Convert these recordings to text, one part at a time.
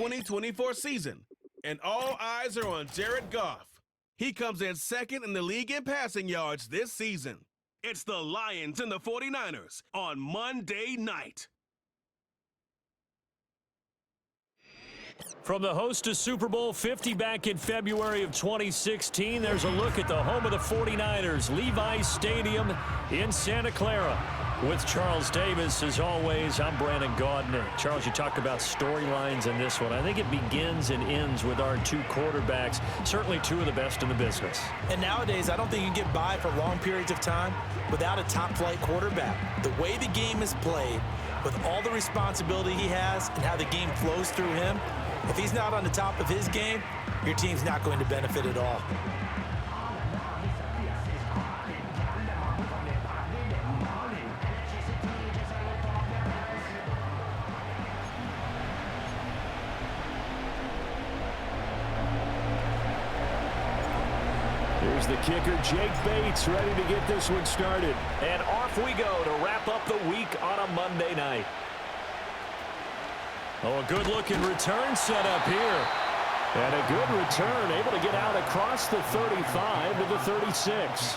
2024 season, and all eyes are on Jared Goff. He comes in second in the league in passing yards this season. It's the Lions and the 49ers on Monday night. From the host to Super Bowl 50 back in February of 2016, there's a look at the home of the 49ers, Levi's Stadium in Santa Clara. With Charles Davis, as always, I'm Brandon Gaudin. Charles, you talked about storylines in this one. I think it begins and ends with our two quarterbacks, certainly two of the best in the business. And nowadays, I don't think you can get by for long periods of time without a top-flight quarterback. The way the game is played, with all the responsibility he has and how the game flows through him, if he's not on the top of his game, your team's not going to benefit at all. Here's the kicker, Jake Bates, ready to get this one started. And off we go to wrap up the week on a Monday night. Oh, a good-looking return set up here. And a good return, able to get out across the 35 to the 36.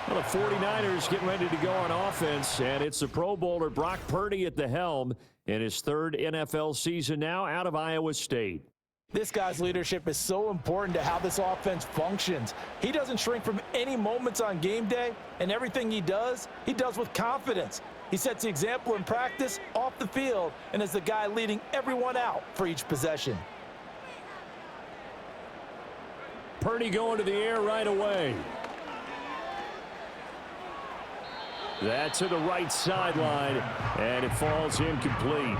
Well, the 49ers getting ready to go on offense, and it's the Pro Bowler Brock Purdy at the helm in his third NFL season now out of Iowa State. This guy's leadership is so important to how this offense functions. He doesn't shrink from any moments on game day, and everything he does with confidence. He sets the example in practice, off the field, and is the guy leading everyone out for each possession. Purdy going to the air right away. That to the right sideline, and it falls incomplete.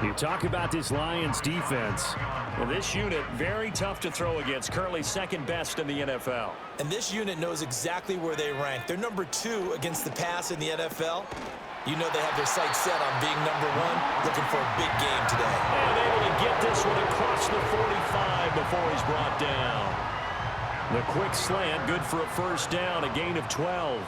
You talk about this Lions defense. Well, this unit, very tough to throw against, currently second best in the NFL. And this unit knows exactly where they rank. They're number 2 against the pass in the NFL. You know they have their sights set on being number 1, looking for a big game today. And able to get this one across the 45 before he's brought down. The quick slant, good for a first down, a gain of 12.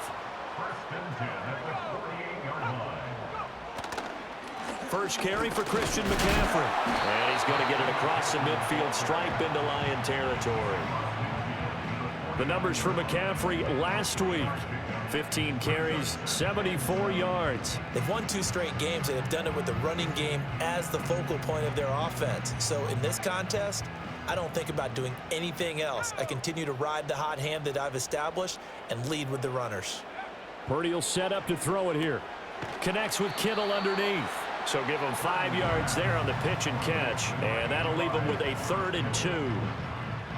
First carry for Christian McCaffrey. And he's going to get it across the midfield stripe into Lion territory. The numbers for McCaffrey last week. 15 carries, 74 yards. They've won 2 straight games and have done it with the running game as the focal point of their offense. So in this contest, I don't think about doing anything else. I continue to ride the hot hand that I've established and lead with the runners. Purdy will set up to throw it here. Connects with Kittle underneath. So give him 5 yards there on the pitch and catch. And that'll leave him with a 3rd and 2.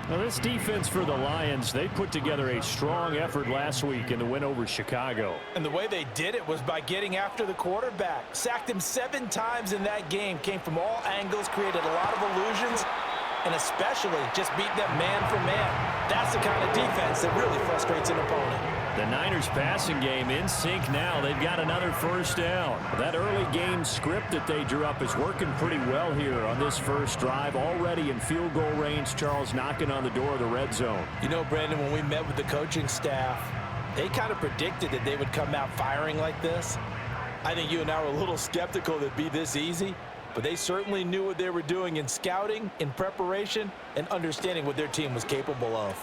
Now this defense for the Lions, they put together a strong effort last week in the win over Chicago. And the way they did it was by getting after the quarterback. Sacked him 7 times in that game. Came from all angles, created a lot of illusions, and especially just beat them man for man. That's the kind of defense that really frustrates an opponent. The Niners passing game in sync now. They've got another first down. That early game script that they drew up is working pretty well here on this first drive. Already in field goal range, Charles knocking on the door of the red zone. You know, Brandon, when we met with the coaching staff, they kind of predicted that they would come out firing like this. I think you and I were a little skeptical that it'd be this easy, but they certainly knew what they were doing in scouting, in preparation, and understanding what their team was capable of.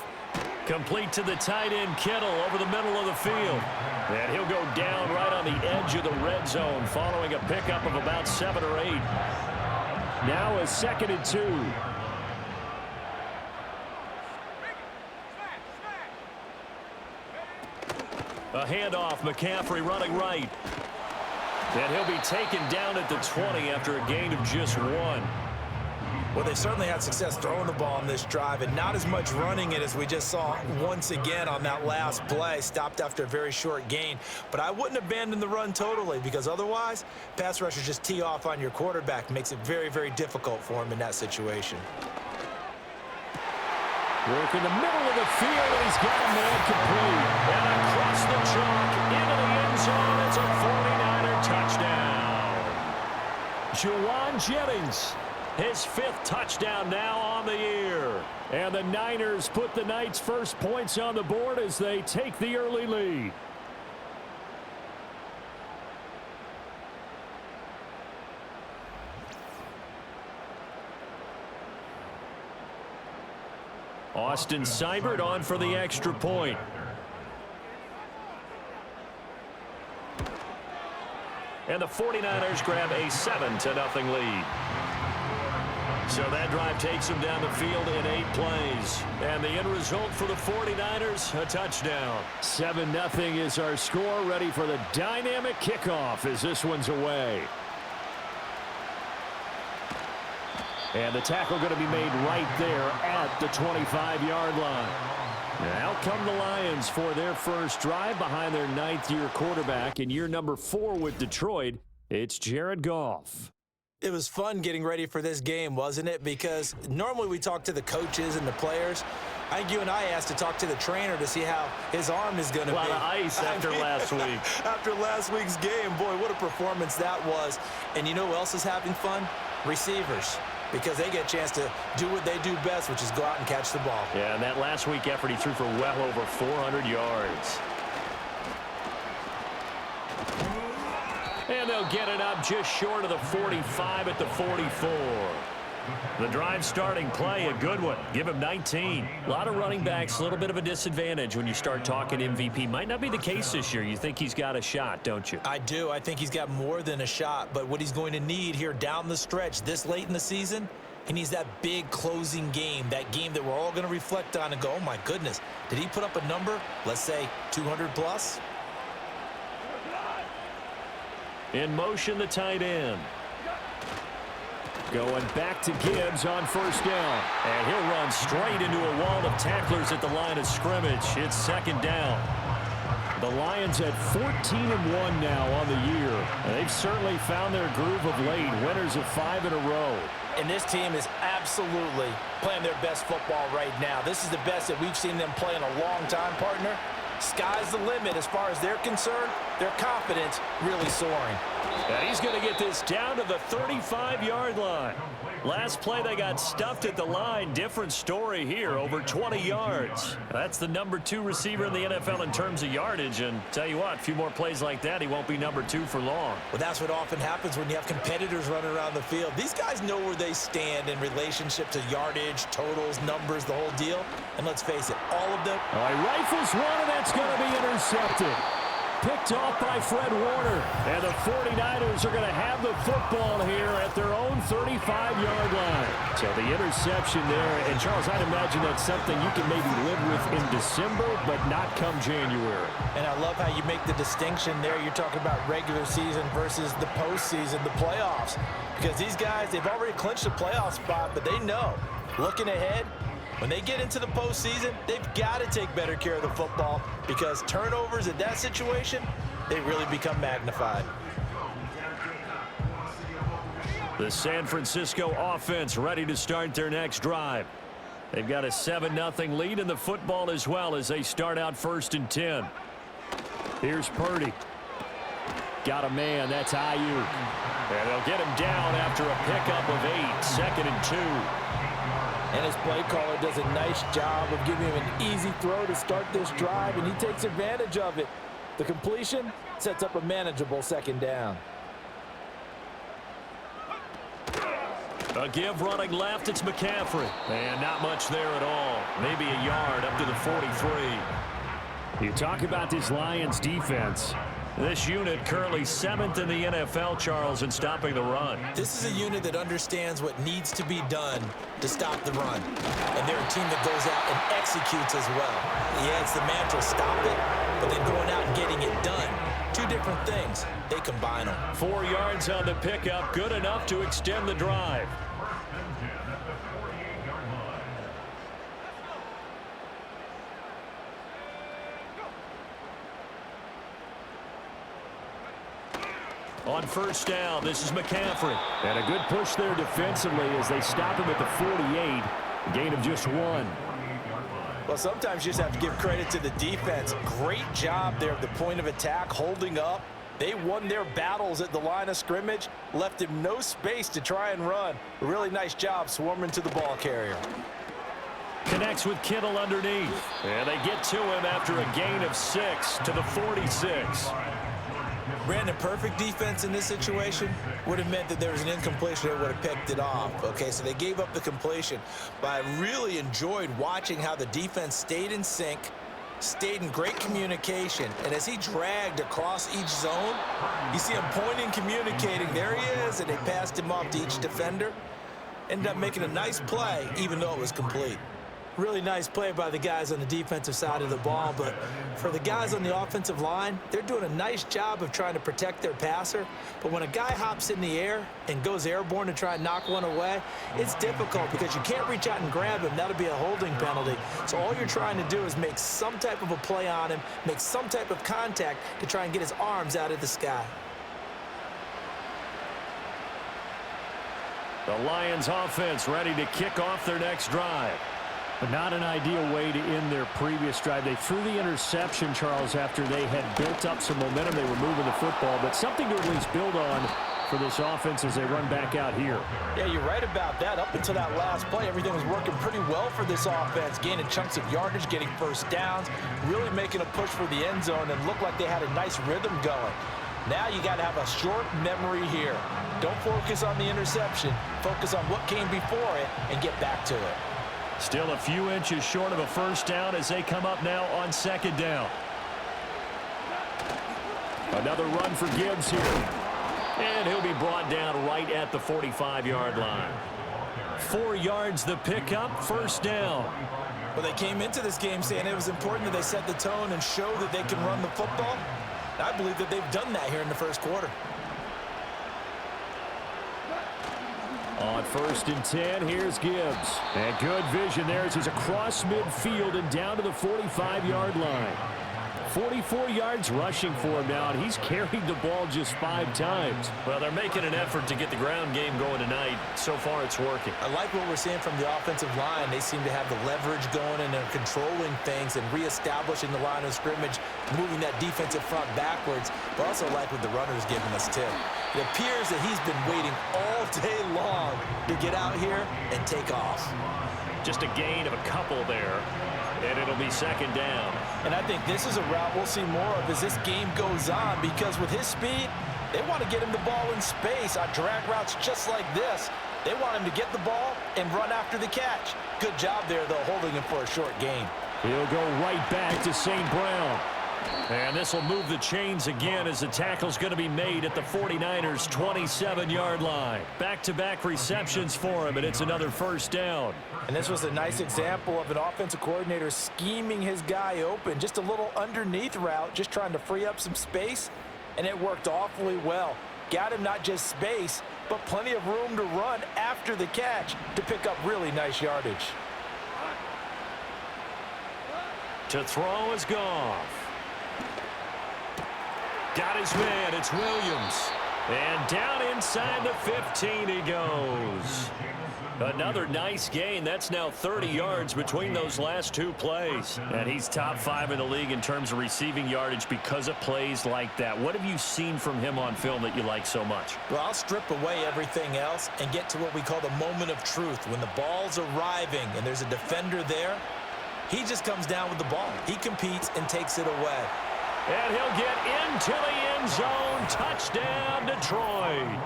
Complete to the tight end, Kittle, over the middle of the field. And he'll go down right on the edge of the red zone following a pickup of about 7 or 8. Now a 2nd and 2. A handoff, McCaffrey running right. And he'll be taken down at the 20 after a gain of just 1. Well, they certainly had success throwing the ball on this drive, and not as much running it as we just saw once again on that last play. Stopped after a very short gain. But I wouldn't abandon the run totally, because otherwise, pass rushers just tee off on your quarterback. Makes it very, very difficult for him in that situation. Work in the middle of the field, and he's got a man complete. And across the chalk, into the end zone, it's a 49er touchdown. Juwan Jennings. His 5th touchdown now on the year. And the Niners put the Knights' first points on the board as they take the early lead. Austin Seibert on for the extra point. And the 49ers grab a 7-0 lead. So that drive takes them down the field in 8 plays. And the end result for the 49ers, a touchdown. 7-0 is our score, ready for the dynamic kickoff as this one's away. And the tackle going to be made right there at the 25-yard line. Out come the Lions for their first drive behind their 9th-year quarterback in year number 4 with Detroit. It's Jared Goff. It was fun getting ready for this game, wasn't it? Because normally we talk to the coaches and the players. I think you and I asked to talk to the trainer to see how his arm is going to be. A lot of ice after last week. After last week's game, boy, what a performance that was. And you know who else is having fun? Receivers. Because they get a chance to do what they do best, which is go out and catch the ball. Yeah, and that last week effort, he threw for well over 400 yards. And they'll get it up just short of the 45 at the 44. The drive starting play, a good one. Give him 19. A lot of running backs, a little bit of a disadvantage when you start talking MVP. Might not be the case this year. You think he's got a shot, don't you? I do. I think he's got more than a shot. But what he's going to need here down the stretch this late in the season, he needs that big closing game, that game that we're all going to reflect on and go, oh, my goodness, did he put up a number, let's say 200 plus? In motion, the tight end. Going back to Gibbs on first down. And he'll run straight into a wall of tacklers at the line of scrimmage. It's second down. The Lions at 14-1 now on the year. And they've certainly found their groove of late. Winners of 5 in a row. And this team is absolutely playing their best football right now. This is the best that we've seen them play in a long time, partner. Sky's the limit as far as they're concerned. Their confidence really soaring. And he's going to get this down to the 35-yard line. Last play, they got stuffed at the line. Different story here, over 20 yards. That's the number 2 receiver in the NFL in terms of yardage. And tell you what, a few more plays like that, he won't be number 2 for long. Well, that's what often happens when you have competitors running around the field. These guys know where they stand in relationship to yardage, totals, numbers, the whole deal. And let's face it, all of them. All right, rifles one, and that's going to be intercepted. Picked off by Fred Warner. And the 49ers are going to have the football here at their own 35-yard line. So the interception there. And, Charles, I'd imagine that's something you can maybe live with in December, but not come January. And I love how you make the distinction there. You're talking about regular season versus the postseason, the playoffs. Because these guys, they've already clinched a playoff spot, but they know, looking ahead, when they get into the postseason, they've got to take better care of the football because turnovers in that situation, they really become magnified. The San Francisco offense ready to start their next drive. They've got a 7-0 lead in the football as well as they start out 1st and 10. Here's Purdy. Got a man, that's Ayuk. And they'll get him down after a pickup of 8, 2nd and 2. And his play caller does a nice job of giving him an easy throw to start this drive, and he takes advantage of it. The completion sets up a manageable 2nd down. A give running left, it's McCaffrey. And not much there at all. Maybe a yard up to the 43. You talk about this Lions defense. This unit currently 7th in the NFL, Charles, in stopping the run. This is a unit that understands what needs to be done to stop the run. And they're a team that goes out and executes as well. Yeah, it's the mantra, stop it, but then going out and getting it done. 2 different things. They combine them. 4 yards on the pickup, good enough to extend the drive. On first down, this is McCaffrey. And a good push there defensively as they stop him at the 48. Gain of just 1. Well, sometimes you just have to give credit to the defense. Great job there at the point of attack, holding up. They won their battles at the line of scrimmage, left him no space to try and run. A really nice job swarming to the ball carrier. Connects with Kittle underneath. And they get to him after a gain of 6 to the 46. Brandon, perfect defense in this situation would have meant that there was an incompletion that would have picked it off. Okay, so they gave up the completion. But I really enjoyed watching how the defense stayed in sync, stayed in great communication, and as he dragged across each zone, you see him pointing, communicating. There he is, and they passed him off to each defender. Ended up making a nice play, even though it was complete. Really nice play by the guys on the defensive side of the ball, but for the guys on the offensive line, they're doing a nice job of trying to protect their passer. But when a guy hops in the air and goes airborne to try and knock one away, it's difficult because you can't reach out and grab him. That'll be a holding penalty. So all you're trying to do is make some type of a play on him, make some type of contact to try and get his arms out of the sky. The Lions offense ready to kick off their next drive. But not an ideal way to end their previous drive. They threw the interception, Charles, after they had built up some momentum. They were moving the football, but something to at least build on for this offense as they run back out here. Yeah, you're right about that. Up until that last play, everything was working pretty well for this offense, gaining chunks of yardage, getting first downs, really making a push for the end zone, and looked like they had a nice rhythm going. Now you got to have a short memory here. Don't focus on the interception. Focus on what came before it and get back to it. Still a few inches short of a first down as they come up now on second down. Another run for Gibbs here. And he'll be brought down right at the 45-yard line. 4 yards the pickup, first down. Well, they came into this game saying it was important that they set the tone and show that they can run the football. I believe that they've done that here in the first quarter. On 1st and 10, here's Gibbs. And good vision there as he's across midfield and down to the 45-yard line. 44 yards rushing for him now, and he's carried the ball just 5 times. Well, they're making an effort to get the ground game going tonight. So far, it's working. I like what we're seeing from the offensive line. They seem to have the leverage going, and they're controlling things and reestablishing the line of scrimmage, moving that defensive front backwards. But also like what the runner's giving us, too. It appears that he's been waiting all day long to get out here and take off. Just a gain of a couple there. And it'll be second down. And I think this is a route we'll see more of as this game goes on, because with his speed, they want to get him the ball in space on drag routes just like this. They want him to get the ball and run after the catch. Good job there, though, holding him for a short gain. He'll go right back to St. Brown. And this will move the chains again as the tackle's going to be made at the 49ers' 27-yard line. Back-to-back receptions for him, and it's another first down. And this was a nice example of an offensive coordinator scheming his guy open. Just a little underneath route, just trying to free up some space, and it worked awfully well. Got him not just space, but plenty of room to run after the catch to pick up really nice yardage. To throw is Goff. Got his man, it's Williams. And down inside the 15 he goes. Another nice gain. That's now 30 yards between those last 2 plays. And he's top 5 in the league in terms of receiving yardage because of plays like that. What have you seen from him on film that you like so much? Well, I'll strip away everything else and get to what we call the moment of truth. When the ball's arriving and there's a defender there, he just comes down with the ball. He competes and takes it away. And he'll get into the end zone. Touchdown, Detroit.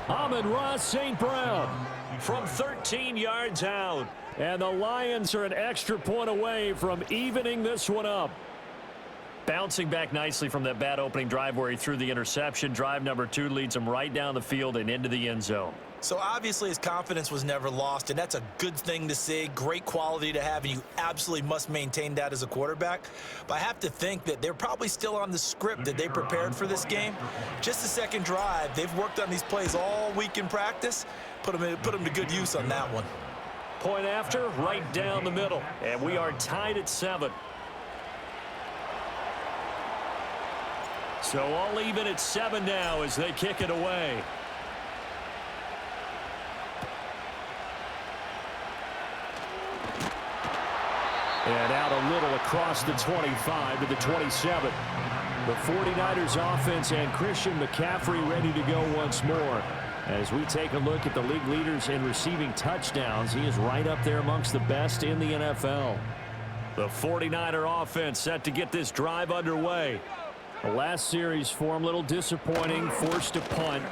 Amon-Ra St. Brown from 13 yards out. And the Lions are an extra point away from evening this one up. Bouncing back nicely from that bad opening drive where he threw the interception. Drive number 2 leads him right down the field and into the end zone. So obviously his confidence was never lost, and that's a good thing to see, great quality to have, and you absolutely must maintain that as a quarterback. But I have to think that they're probably still on the script that they prepared for this game. Just the second drive, they've worked on these plays all week in practice, put them to good use on that one. Point after, right down the middle, and we are tied at 7. So all even at 7 now as they kick it away. And out a little across the 25 to the 27. The 49ers offense and Christian McCaffrey ready to go once more. As we take a look at the league leaders in receiving touchdowns, he is right up there amongst the best in the NFL. The 49er offense set to get this drive underway. The last series for him, a little disappointing, forced a punt.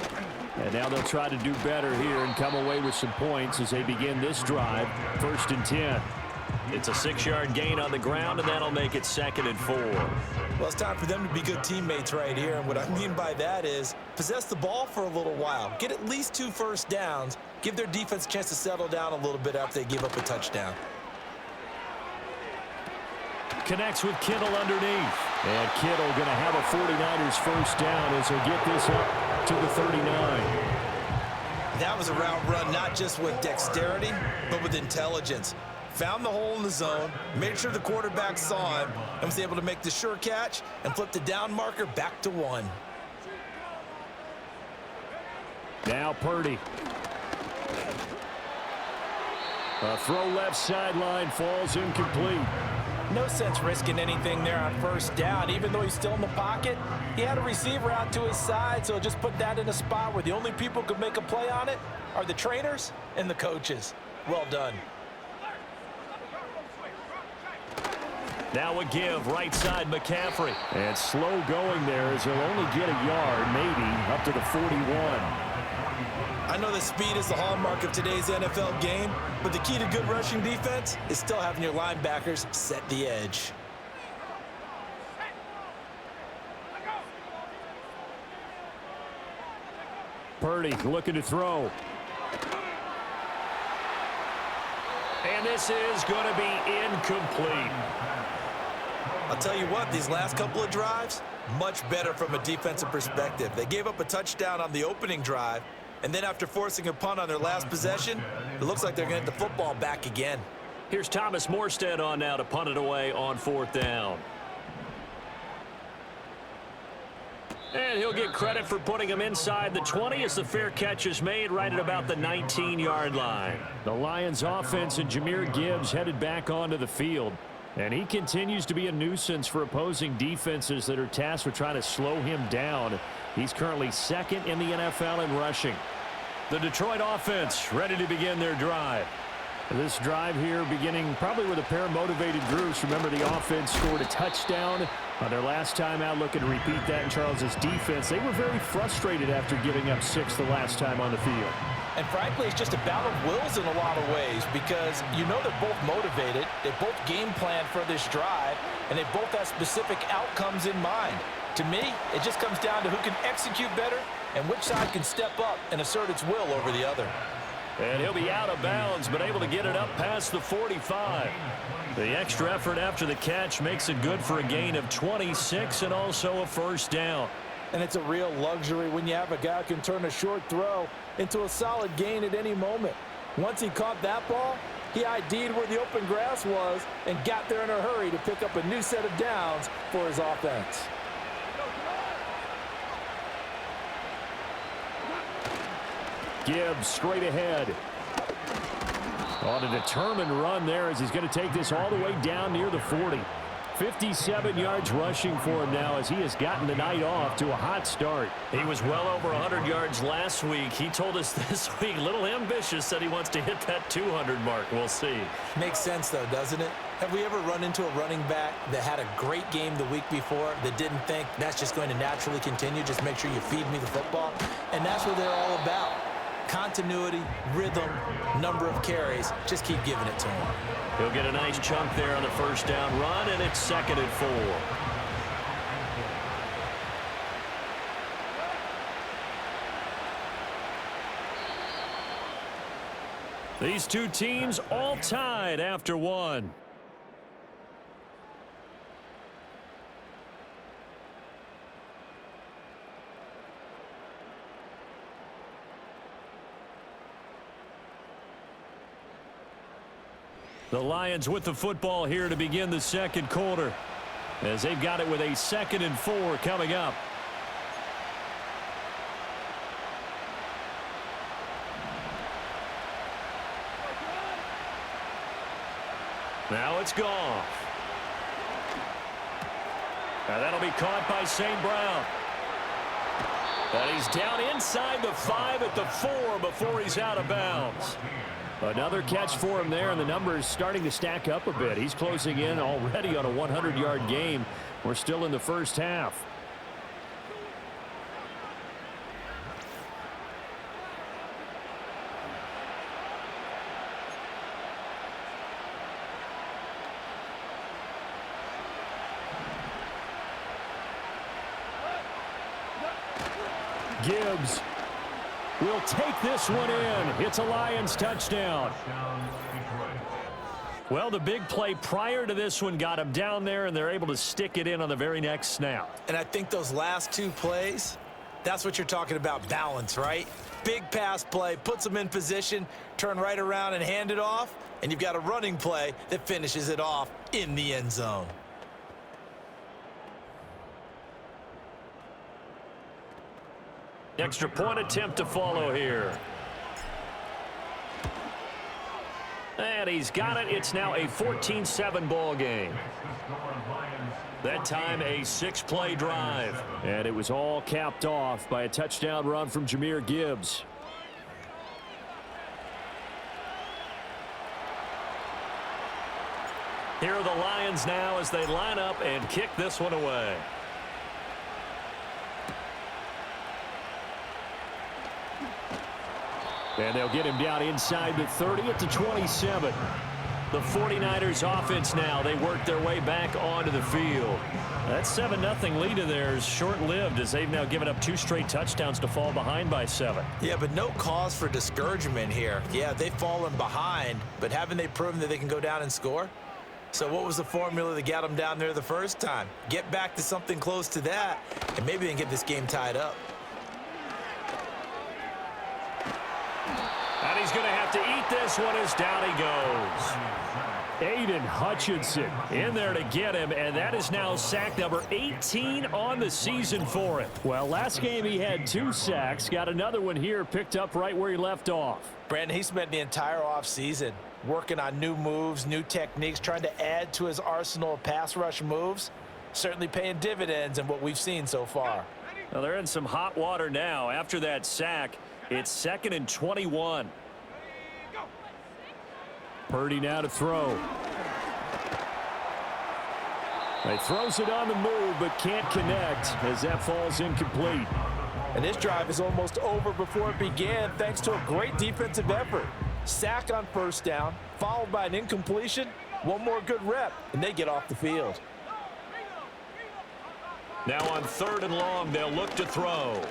And now they'll try to do better here and come away with some points as they begin this drive. 1st and 10. It's a 6-yard gain on the ground, and that'll make it 2nd and 4. Well, it's time for them to be good teammates right here. And what I mean by that is possess the ball for a little while. Get at least 2 first downs. Give their defense a chance to settle down a little bit after they give up a touchdown. Connects with Kittle underneath. And Kittle going to have a 49ers first down as he'll get this up to the 39. That was a route run not just with dexterity, but with intelligence. Found the hole in the zone, made sure the quarterback saw him, and was able to make the sure catch and flip the down marker back to 1. Now Purdy. A throw left sideline, falls incomplete. No sense risking anything there on first down. Even though he's still in the pocket, he had a receiver out to his side, so just put that in a spot where the only people who could make a play on it are the trainers and the coaches. Well done. Now a give, right side McCaffrey. And slow going there as he'll only get a yard, maybe, up to the 41. I know that speed is the hallmark of today's NFL game, but the key to good rushing defense is still having your linebackers set the edge. Purdy looking to throw. And this is going to be incomplete. I'll tell you what, these last couple of drives, much better from a defensive perspective. They gave up a touchdown on the opening drive, and then after forcing a punt on their last possession, it looks like they're going to get the football back again. Here's Thomas Morstead on now to punt it away on 4th down. And he'll get credit for putting him inside the 20 as the fair catch is made right at about the 19-yard line. The Lions offense and Jahmyr Gibbs headed back onto the field. And he continues to be a nuisance for opposing defenses that are tasked with trying to slow him down. He's currently 2nd in the NFL in rushing. The Detroit offense ready to begin their drive. This drive here beginning probably with a pair of motivated groups. Remember, the offense scored a touchdown on their last time out. Looking to repeat that in Charles's defense. They were very frustrated after giving up 6 the last time on the field. And frankly, it's just a battle of wills in a lot of ways because you know they're both motivated, they both game plan for this drive, and they both have specific outcomes in mind. To me, it just comes down to who can execute better and which side can step up and assert its will over the other. And he'll be out of bounds, but able to get it up past the 45. The extra effort after the catch makes it good for a gain of 26 and also a first down. And it's a real luxury when you have a guy who can turn a short throw into a solid gain at any moment. Once he caught that ball, he ID'd where the open grass was and got there in a hurry to pick up a new set of downs for his offense. Gibbs straight ahead. On a determined run there as he's going to take this all the way down near the 40. 57 yards rushing for him now as he has gotten the night off to a hot start. He was well over 100 yards last week. He told us this week, a little ambitious, said he wants to hit that 200 mark. We'll see. Makes sense, though, doesn't it? Have we ever run into a running back that had a great game the week before that didn't think that's just going to naturally continue, just make sure you feed me the football? And that's what they're all about. Continuity, rhythm, number of carries. Just keep giving it to him. He'll get a nice chunk there on the first down run, and it's 2nd and 4. These two teams all tied after one. The Lions with the football here to begin the second quarter as they've got it with a 2nd and 4 coming up. Now it's Goff. And that'll be caught by St. Brown. And he's down inside the 5 at the 4 before he's out of bounds. Another catch for him there, and the numbers starting to stack up a bit. He's closing in already on a 100-yard game. We're still in the first half. Gibbs will take this one in. It's a Lions touchdown. Well, the big play prior to this one got him down there, and they're able to stick it in on the very next snap. And I think those last two plays, that's what you're talking about, balance, right? Big pass play, puts them in position, turn right around and hand it off, and you've got a running play that finishes it off in the end zone. Extra point attempt to follow here. And he's got it. It's now a 14-7 ball game. That time a 6-play drive. And it was all capped off by a touchdown run from Jahmyr Gibbs. Here are the Lions now as they line up and kick this one away. And they'll get him down inside the 30 at the 27. The 49ers offense now, they work their way back onto the field. That 7-0 lead of theirs short-lived as they've now given up 2 straight touchdowns to fall behind by 7. Yeah, but no cause for discouragement here. Yeah, they've fallen behind, but haven't they proven that they can go down and score? So what was the formula that got them down there the first time? Get back to something close to that, and maybe they can get this game tied up. And he's going to have to eat this one as down he goes. Aiden Hutchinson in there to get him, and that is now sack number 18 on the season for him. Well, last game he had 2 sacks. Got another one here picked up right where he left off. Brandon, he spent the entire offseason working on new moves, new techniques, trying to add to his arsenal of pass rush moves. Certainly paying dividends in what we've seen so far. Well, they're in some hot water now. After that sack, it's 2nd and 21. Purdy now to throw. He throws it on the move but can't connect as that falls incomplete. And this drive is almost over before it began thanks to a great defensive effort. Sack on first down, followed by an incompletion, one more good rep, and they get off the field. Now on 3rd and long, they'll look to throw.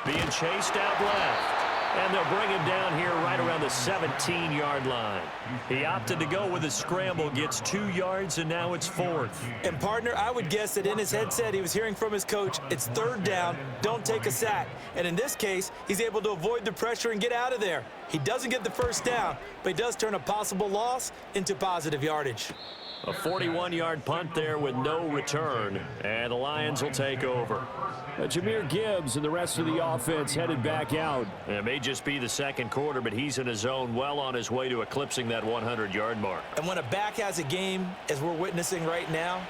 Being chased out left. And they'll bring him down here right around the 17-yard line. He opted to go with a scramble, gets 2 yards, and now it's 4th. And, partner, I would guess that in his headset he was hearing from his coach, it's 3rd down, don't take a sack. And in this case, he's able to avoid the pressure and get out of there. He doesn't get the first down, but he does turn a possible loss into positive yardage. A 41-yard punt there with no return, and the Lions will take over. Jahmyr Gibbs and the rest of the offense headed back out. It may just be the second quarter, but he's in his zone well on his way to eclipsing that 100-yard mark. And when a back has a game, as we're witnessing right now,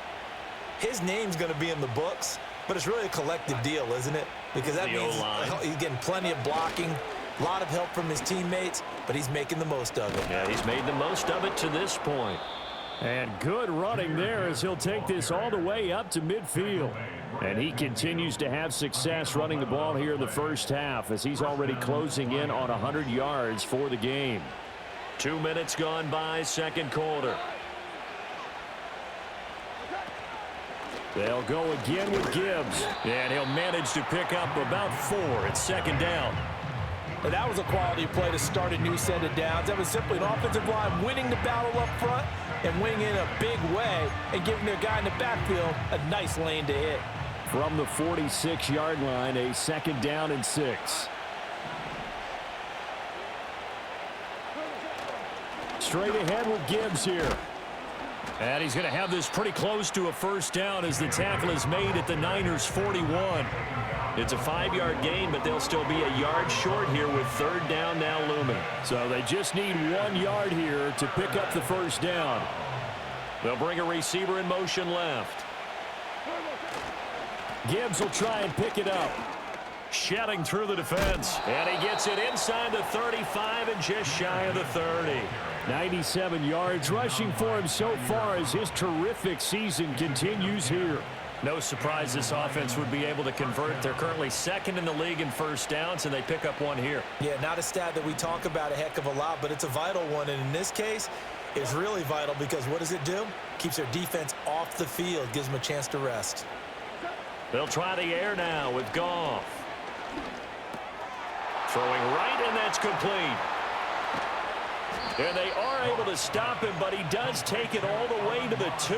his name's going to be in the books, but it's really a collective deal, isn't it? Because that means he's getting plenty of blocking, a lot of help from his teammates, but he's making the most of it. Yeah, he's made the most of it to this point. And good running there as he'll take this all the way up to midfield. And he continues to have success running the ball here in the first half as he's already closing in on 100 yards for the game. 2 minutes gone by, second quarter. They'll go again with Gibbs. And he'll manage to pick up about 4 at 2nd down. And that was a quality play to start a new set of downs. That was simply an offensive line winning the battle up front and winning in a big way and giving their guy in the backfield a nice lane to hit. From the 46-yard line, a 2nd down and 6. Straight ahead with Gibbs here. And he's going to have this pretty close to a first down as the tackle is made at the Niners' 41. It's a 5-yard gain, but they'll still be a yard short here with 3rd down now looming. So they just need 1 yard here to pick up the first down. They'll bring a receiver in motion left. Gibbs will try and pick it up. Shedding through the defense. And he gets it inside the 35 and just shy of the 30. 97 yards rushing for him so far as his terrific season continues here. No surprise this offense would be able to convert. They're currently 2nd in the league in first downs, and they pick up 1 here. Yeah, not a stat that we talk about a heck of a lot, but it's a vital one. And in this case, it's really vital because what does it do? Keeps their defense off the field, gives them a chance to rest. They'll try the air now with Goff. Throwing right, and that's complete. And they are able to stop him, but he does take it all the way to the 2.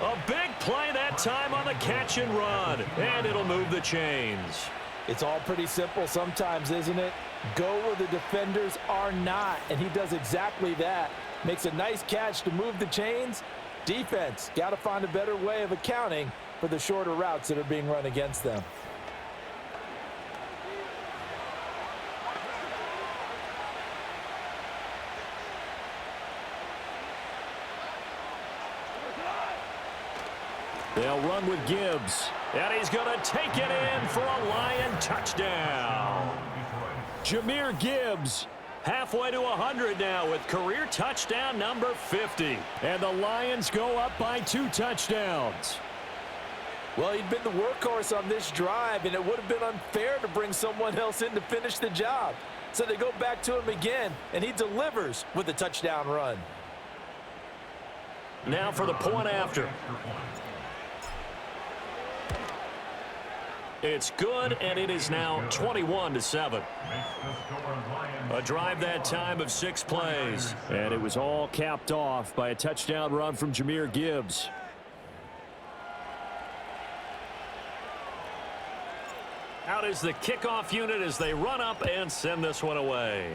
A big play that time on the catch and run, and it'll move the chains. It's all pretty simple sometimes, isn't it? Go where the defenders are not, and he does exactly that. Makes a nice catch to move the chains. Defense, got to find a better way of accounting for the shorter routes that are being run against them. They'll run with Gibbs, and he's going to take it in for a Lion touchdown. Jahmyr Gibbs halfway to 100 now with career touchdown number 50. And the Lions go up by 2 touchdowns. Well, he'd been the workhorse on this drive, and it would have been unfair to bring someone else in to finish the job. So they go back to him again, and he delivers with a touchdown run. Now for the point after. It's good, and it is now 21-7. A drive that time of 6 plays. And it was all capped off by a touchdown run from Jahmyr Gibbs. Out is the kickoff unit as they run up and send this one away.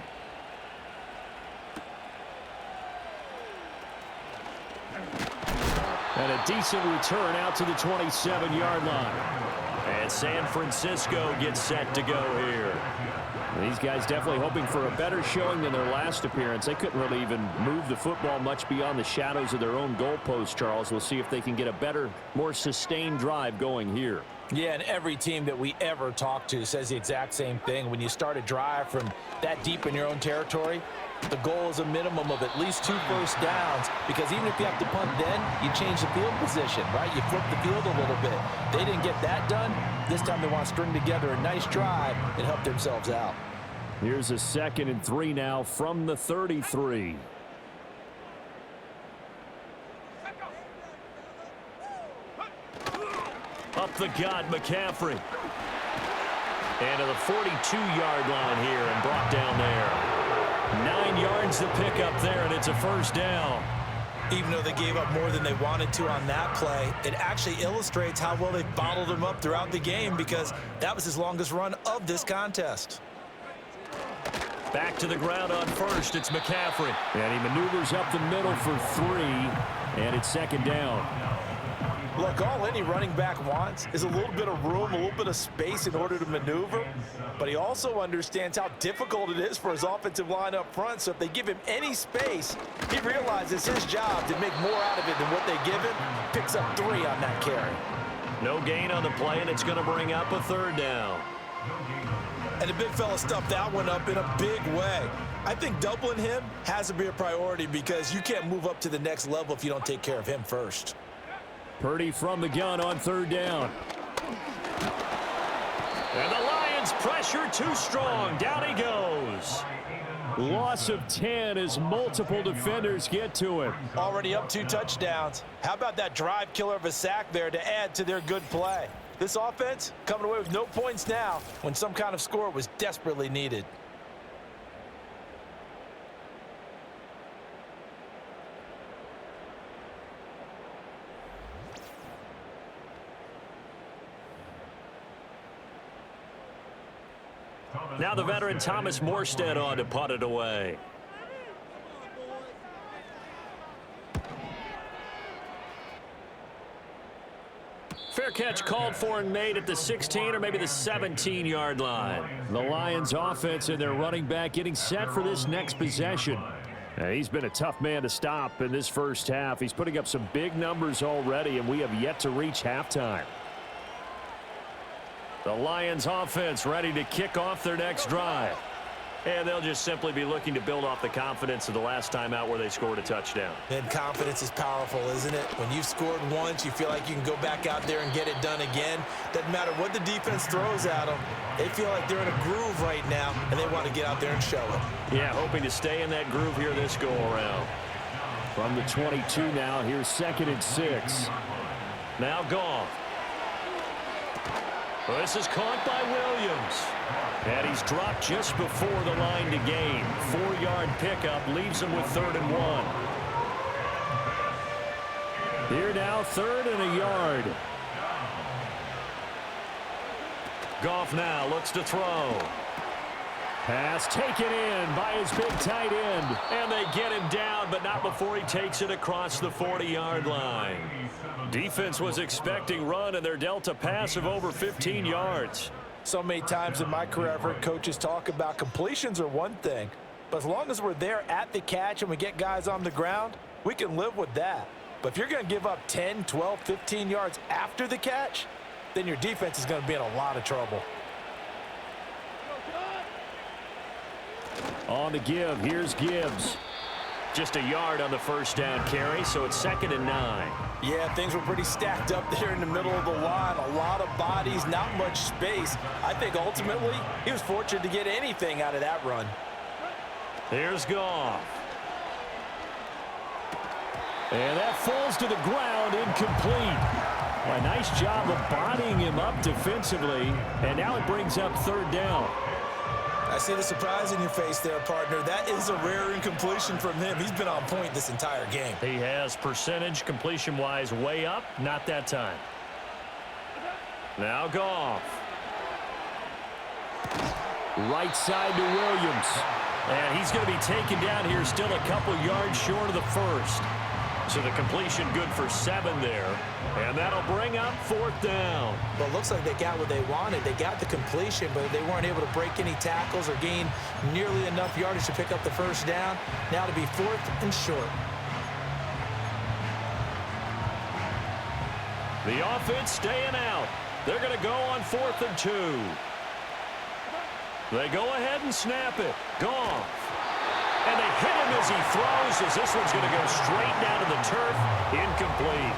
And a decent return out to the 27-yard line. And San Francisco gets set to go here. These guys definitely hoping for a better showing than their last appearance. They couldn't really even move the football much beyond the shadows of their own goalpost, Charles. We'll see if they can get a better, more sustained drive going here. Yeah, and every team that we ever talk to says the exact same thing. When you start a drive from that deep in your own territory, the goal is a minimum of at least 2 first downs, because even if you have to punt then, you change the field position, right? You flip the field a little bit. They didn't get that done. This time they want to string together a nice drive and help themselves out. Here's a 2nd and 3 now from the 33. Up the gut, McCaffrey. And to the 42-yard line here and brought down there. 9 yards to pick up there, and it's a first down. Even though they gave up more than they wanted to on that play, it actually illustrates how well they bottled him up throughout the game, because that was his longest run of this contest. Back to the ground on first, it's McCaffrey. And he maneuvers up the middle for 3, and it's 2nd down. Look, all any running back wants is a little bit of room, a little bit of space in order to maneuver. But he also understands how difficult it is for his offensive line up front. So if they give him any space, he realizes his job to make more out of it than what they give him. Picks up 3 on that carry. No gain on the play, and it's going to bring up a 3rd down. And the big fella stuffed that one up in a big way. I think doubling him has to be a priority, because you can't move up to the next level if you don't take care of him first. Purdy from the gun on 3rd down. And the Lions pressure too strong. Down he goes. Loss of 10 as multiple defenders get to him. Already up 2 touchdowns. How about that drive killer of a sack there to add to their good play? This offense coming away with no points now when some kind of score was desperately needed. Now the veteran Thomas Morstead on to punt it away. Fair catch called for and made at the 16 or maybe the 17-yard line. The Lions offense and their running back getting set for this next possession. Now, he's been a tough man to stop in this first half. He's putting up some big numbers already, and we have yet to reach halftime. The Lions offense ready to kick off their next drive. And they'll just simply be looking to build off the confidence of the last time out where they scored a touchdown. And confidence is powerful, isn't it? When you've scored once, you feel like you can go back out there and get it done again. Doesn't matter what the defense throws at them. They feel like they're in a groove right now, and they want to get out there and show it. Yeah, hoping to stay in that groove here this go-around. From the 22 now, here's 2nd and 6. Now Goff. Well, this is caught by Williams. And he's dropped just before the line to gain. 4-yard pickup leaves him with 3rd and 1. Here now, 3rd and a yard. Goff now looks to throw. Pass taken in by his big tight end. And they get him down, but not before he takes it across the 40-yard line. Defense was expecting run, and they're dealt a pass of over 15 yards. So many times in my career, I've heard coaches talk about completions are one thing. But as long as we're there at the catch and we get guys on the ground, we can live with that. But if you're going to give up 10, 12, 15 yards after the catch, then your defense is going to be in a lot of trouble. On the give, here's Gibbs. Just a yard on the first down carry, so it's 2nd and 9. Yeah, things were pretty stacked up there in the middle of the line. A lot of bodies, not much space. I think ultimately he was fortunate to get anything out of that run. Here's Goff. And that falls to the ground, incomplete. A nice job of bodying him up defensively, and now it brings up 3rd down. I see the surprise in your face there, partner. That is a rare incompletion from him. He's been on point this entire game. He has percentage completion-wise way up, not that time. Now Goff. Right side to Williams. And he's going to be taken down here, still a couple yards short of the first. So the completion good for 7 there. And that'll bring up 4th down. Well, it looks like they got what they wanted. They got the completion, but they weren't able to break any tackles or gain nearly enough yardage to pick up the first down. Now to be 4th and short. The offense staying out. They're going to go on 4th and 2. They go ahead and snap it. Goff. And they hit him as he throws, as this one's going to go straight down to the turf. Incomplete.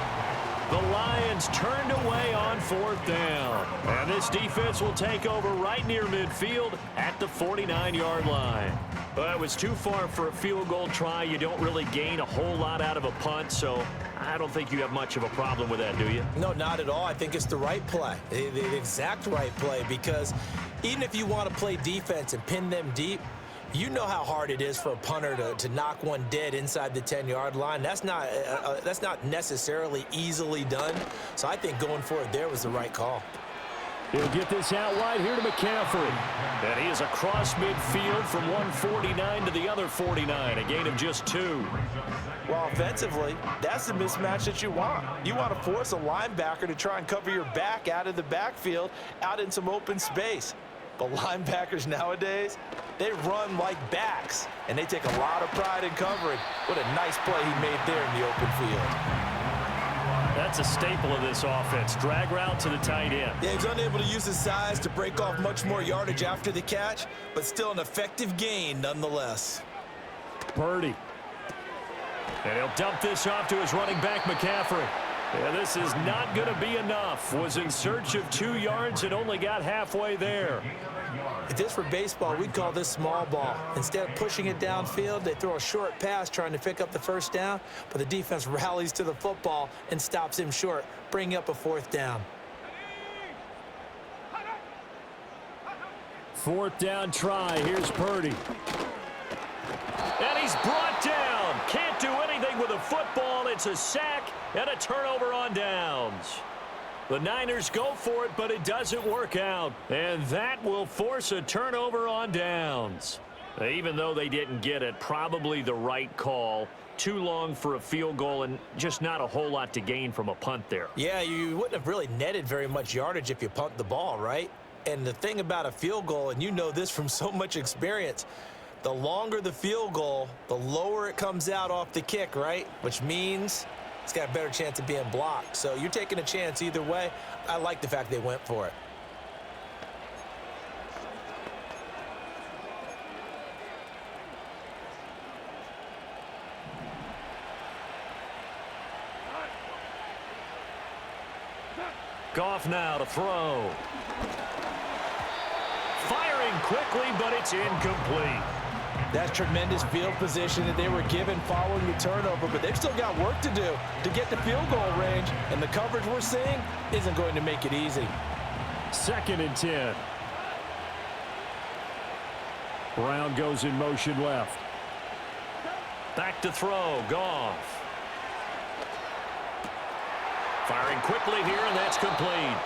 The Lions turned away on 4th down. And this defense will take over right near midfield at the 49-yard line. But it was too far for a field goal try. You don't really gain a whole lot out of a punt, so I don't think you have much of a problem with that, do you? No, not at all. I think it's the right play, the exact right play, because even if you want to play defense and pin them deep, you know how hard it is for a punter to knock one dead inside the 10-yard line. That's not necessarily easily done. So I think going for it there was the right call. He'll get this out wide here to McCaffrey. And he is across midfield from 149 to the other 49, a gain of just 2. Well, offensively, that's the mismatch that you want. You want to force a linebacker to try and cover your back out of the backfield, out in some open space. But linebackers nowadays, they run like backs, and they take a lot of pride in covering. What a nice play he made there in the open field. That's a staple of this offense. Drag route to the tight end. Yeah, he's unable to use his size to break off much more yardage after the catch, but still an effective gain nonetheless. Purdy. And he'll dump this off to his running back, McCaffrey. Yeah, this is not going to be enough. Was in search of 2 yards and only got halfway there. If this were baseball, we'd call this small ball. Instead of pushing it downfield, they throw a short pass trying to pick up the first down, but the defense rallies to the football and stops him short, bringing up a 4th down. 4th down try. Here's Purdy. And he's brought down. Can't do anything with a football. It's a sack and a turnover on downs. The Niners go for it, but it doesn't work out. And that will force a turnover on downs. Even though they didn't get it, probably the right call. Too long for a field goal and just not a whole lot to gain from a punt there. Yeah, you wouldn't have really netted very much yardage if you punt the ball, right? And the thing about a field goal, and you know this from so much experience, the longer the field goal, the lower it comes out off the kick, right? Which means it's got a better chance of being blocked. So you're taking a chance either way. I like the fact they went for it. Goff now to throw. Firing quickly, but it's incomplete. That's tremendous field position that they were given following the turnover, but they've still got work to do to get the field goal range, and the coverage we're seeing isn't going to make it easy. 2nd and 10. Brown goes in motion left. Back to throw, Goff. Firing quickly here, and that's complete.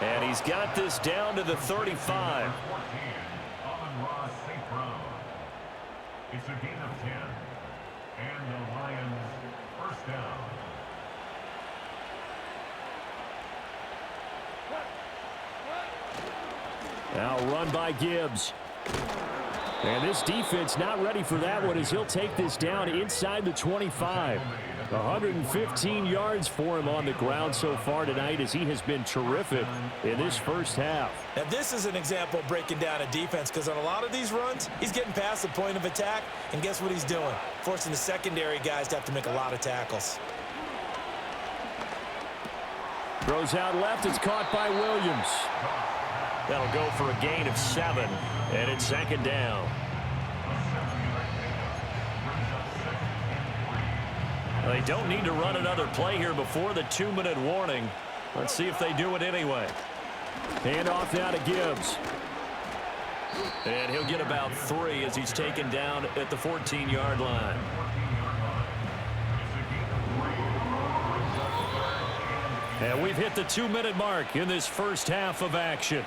And he's got this down to the 35. It's a gain of 10. And the Lions first down. Now run by Gibbs. And this defense not ready for that one as he'll take this down inside the 25. 115 yards for him on the ground so far tonight as he has been terrific in this first half. Now this is an example of breaking down a defense because on a lot of these runs, he's getting past the point of attack, and guess what he's doing? Forcing the secondary guys to have to make a lot of tackles. Throws out left. It's caught by Williams. That'll go for a gain of 7, and it's 2nd down. They don't need to run another play here before the 2-minute warning. Let's see if they do it anyway. Hand off now to Gibbs. And he'll get about 3 as he's taken down at the 14-yard line. And we've hit the 2-minute mark in this first half of action.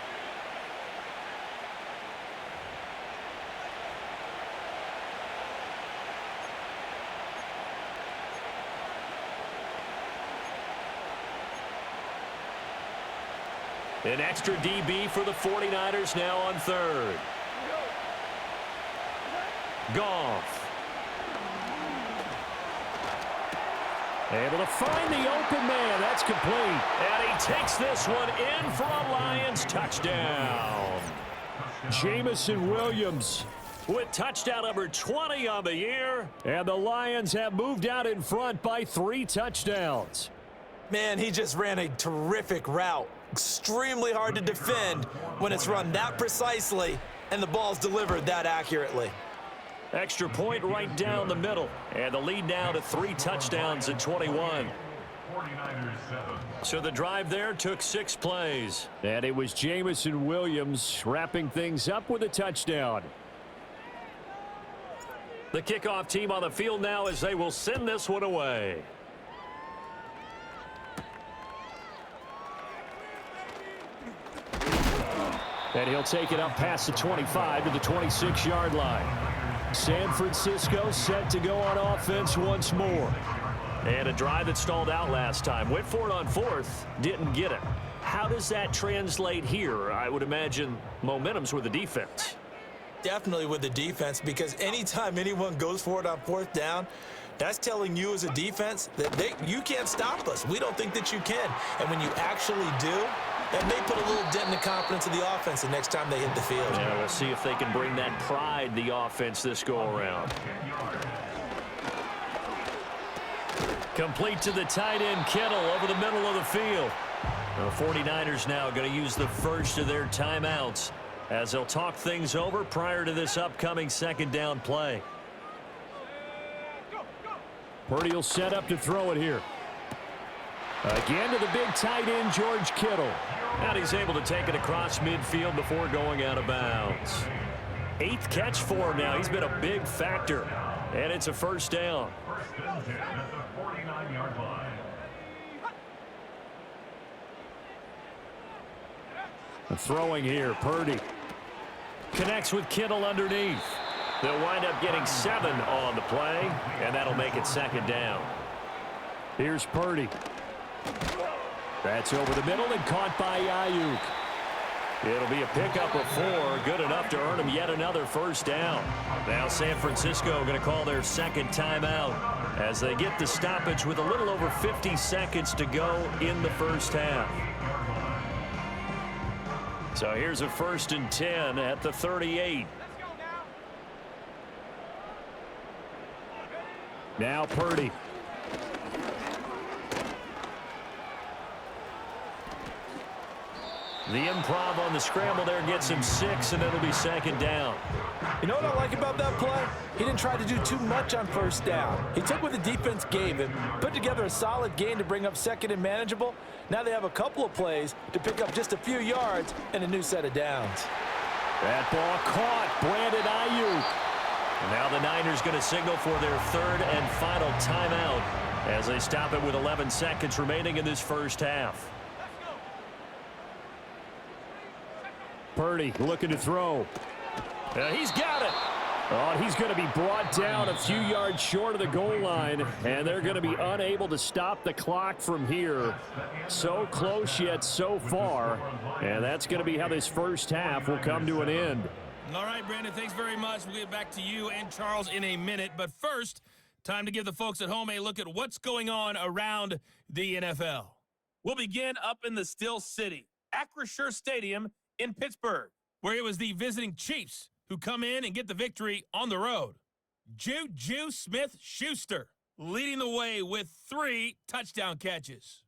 An extra DB for the 49ers now on 3rd. Goff. Able to find the open man. That's complete. And he takes this one in for a Lions touchdown. Jamison Williams with touchdown number 20 on the year. And the Lions have moved out in front by 3 touchdowns. Man, he just ran a terrific route. Extremely hard to defend when it's run that precisely and the ball's delivered that accurately. Extra point right down the middle. And the lead now to 3 touchdowns at 21. So the drive there took 6 plays. And it was Jamison Williams wrapping things up with a touchdown. The kickoff team on the field now as they will send this one away. And he'll take it up past the 25 to the 26-yard line. San Francisco set to go on offense once more. And a drive that stalled out last time. Went for it on 4th, didn't get it. How does that translate here? I would imagine momentum's with the defense. Definitely with the defense, because anytime anyone goes for it on 4th down, that's telling you as a defense that you can't stop us. We don't think that you can. And when you actually do, that may put a little dent in the confidence of the offense the next time they hit the field. Yeah, we'll see if they can bring that pride, the offense, this go-around. Complete to the tight end, Kittle, over the middle of the field. The 49ers now going to use the first of their timeouts as they'll talk things over prior to this upcoming 2nd down play. Purdy will set up to throw it here. Again to the big tight end, George Kittle. And he's able to take it across midfield before going out of bounds. 8th catch for him now. He's been a big factor. And it's a first down. First and 10 at the 49-yard line. Throwing here, Purdy. Connects with Kittle underneath. They'll wind up getting 7 on the play, and that'll make it 2nd down. Here's Purdy. That's over the middle and caught by Ayuk. It'll be a pickup of 4, good enough to earn him yet another first down. Now San Francisco going to call their 2nd timeout as they get the stoppage with a little over 50 seconds to go in the first half. So here's a 1st and 10 at the 38. Now Purdy. The improv on the scramble there gets him 6, and it'll be second down. You know what I like about that play? He didn't try to do too much on first down. He took what the defense gave him, put together a solid gain to bring up second and manageable. Now they have a couple of plays to pick up just a few yards and a new set of downs. That ball caught. Brandon Ayuk. Now the Niners going to signal for their third and final timeout as they stop it with 11 seconds remaining in this first half. Purdy looking to throw. He's got it. Oh, he's going to be brought down a few yards short of the goal line, and they're going to be unable to stop the clock from here. So close yet so far, and that's going to be how this first half will come to an end. All right, Brandon, thanks very much. We'll get back to you and Charles in a minute. But first, time to give the folks at home a look at what's going on around the NFL. We'll begin up in the Still City, Acrisure Stadium in Pittsburgh, where it was the visiting Chiefs who come in and get the victory on the road. Juju Smith-Schuster leading the way with 3 touchdown catches.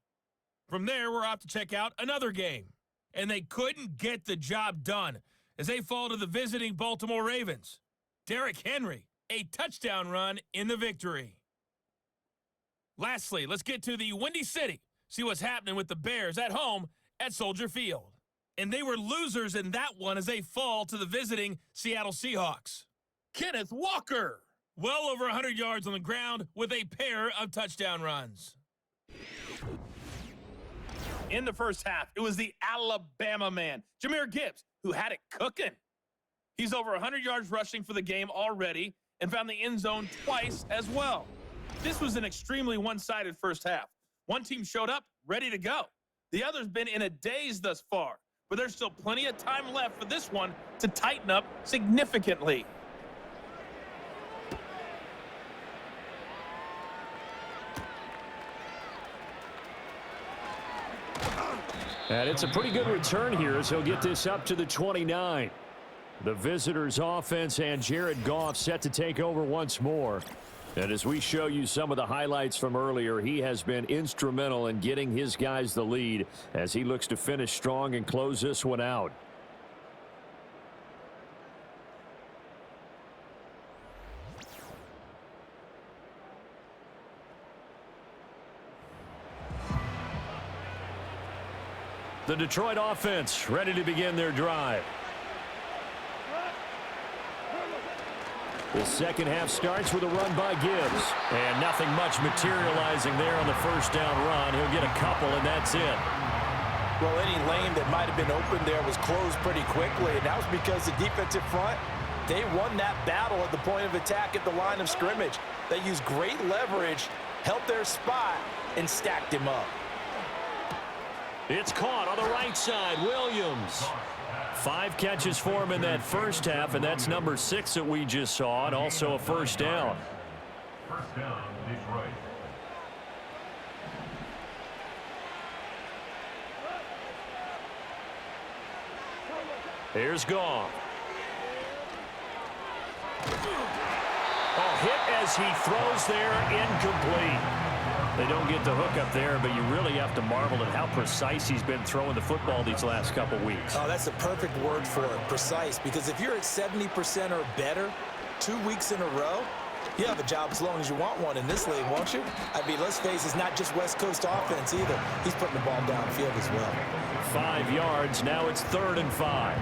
From there, we're off to check out another game. And they couldn't get the job done as they fall to the visiting Baltimore Ravens. Derrick Henry, a touchdown run in the victory. Lastly, let's get to the Windy City, see what's happening with the Bears at home at Soldier Field. And they were losers in that one as they fall to the visiting Seattle Seahawks. Kenneth Walker, well over 100 yards on the ground with a pair of touchdown runs. In the first half, it was the Alabama man, Jahmyr Gibbs, who had it cooking. He's over 100 yards rushing for the game already and found the end zone twice as well. This was an extremely one-sided first half. One team showed up ready to go. The other's been in a daze thus far, but there's still plenty of time left for this one to tighten up significantly. And it's a pretty good return here as he'll get this up to the 29. The visitors' offense and Jared Goff set to take over once more. And as we show you some of the highlights from earlier, he has been instrumental in getting his guys the lead as he looks to finish strong and close this one out. The Detroit offense ready to begin their drive. The second half starts with a run by Gibbs. And nothing much materializing there on the first down run. He'll get a couple, and that's it. Well, any lane that might have been open there was closed pretty quickly, and that was because the defensive front, they won that battle at the point of attack at the line of scrimmage. They used great leverage, held their spot, and stacked him up. It's caught on the right side. Williams. 5 catches for him in that first half, and that's number 6 that we just saw, and also a first down. First down, Detroit. Here's Goff. Oh, hit as he throws there, incomplete. They don't get the hook up there, but you really have to marvel at how precise he's been throwing the football these last couple weeks. Oh, that's the perfect word for it, precise, because if you're at 70% or better 2 weeks in a row, you have a job as long as you want one in this league, won't you? I mean, let's face it, it's not just West Coast offense either. He's putting the ball downfield as well. 5 yards. Now it's 3rd and 5.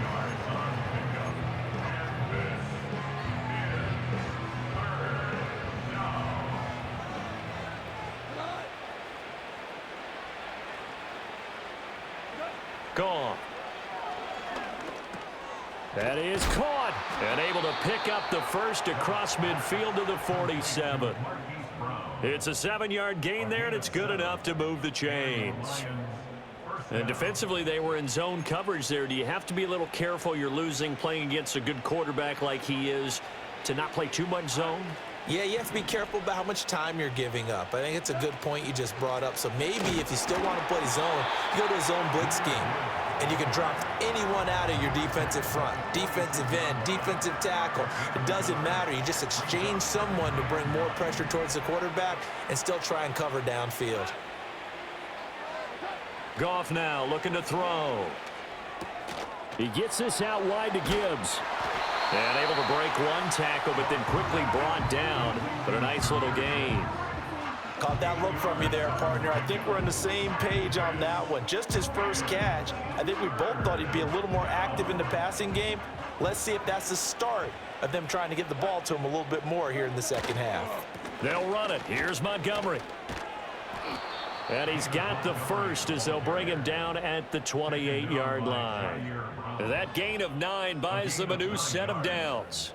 Gone. That is caught and able to pick up the first across midfield to the 47. It's a 7-yard gain there, and it's good enough to move the chains. And defensively, they were in zone coverage there. Do you have to be a little careful? You're losing playing against a good quarterback like he is to not play too much zone? Yeah, you have to be careful about how much time you're giving up. I think it's a good point you just brought up. So maybe if you still want to play zone, you go to a zone blitz scheme, and you can drop anyone out of your defensive front, defensive end, defensive tackle. It doesn't matter. You just exchange someone to bring more pressure towards the quarterback and still try and cover downfield. Goff now looking to throw. He gets this out wide to Gibbs. And able to break one tackle, but then quickly brought down. But a nice little gain. Caught that look from you there, partner. I think we're on the same page on that one. Just his first catch. I think we both thought he'd be a little more active in the passing game. Let's see if that's the start of them trying to get the ball to him a little bit more here in the second half. They'll run it. Here's Montgomery. And he's got the first as they'll bring him down at the 28-yard line. That gain of 9 buys them a new set of downs.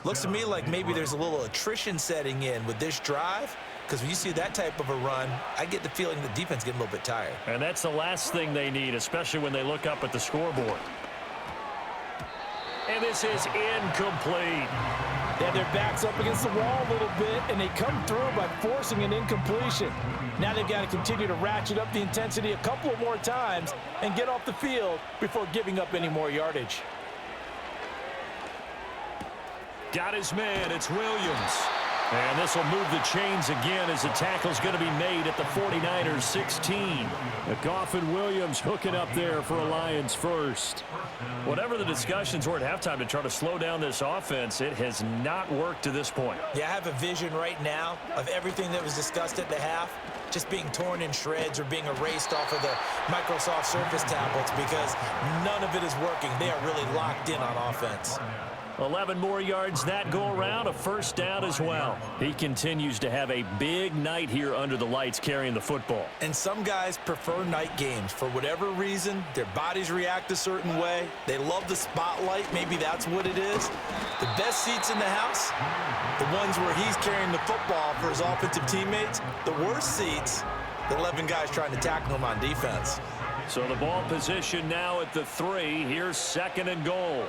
Looks to me like maybe there's a little attrition setting in with this drive, because when you see that type of a run, I get the feeling the defense getting a little bit tired. And that's the last thing they need, especially when they look up at the scoreboard. And this is incomplete. They have their backs up against the wall a little bit, and they come through by forcing an incompletion. Now they've got to continue to ratchet up the intensity a couple of more times and get off the field before giving up any more yardage. Got his man. It's Williams. And this will move the chains again as the tackle's going to be made at the 49ers 16. Goff and Williams hooking up there for a Lions first. Whatever the discussions were at halftime to try to slow down this offense, it has not worked to this point. Yeah, I have a vision right now of everything that was discussed at the half just being torn in shreds or being erased off of the Microsoft Surface tablets because none of it is working. They are really locked in on offense. 11 more yards that go around, a first down as well. He continues to have a big night here under the lights carrying the football. And some guys prefer night games. For whatever reason, their bodies react a certain way. They love the spotlight. Maybe that's what it is. The best seats in the house, the ones where he's carrying the football for his offensive teammates. The worst seats, the 11 guys trying to tackle him on defense. So the ball position now at the 3. Here's 2nd and goal.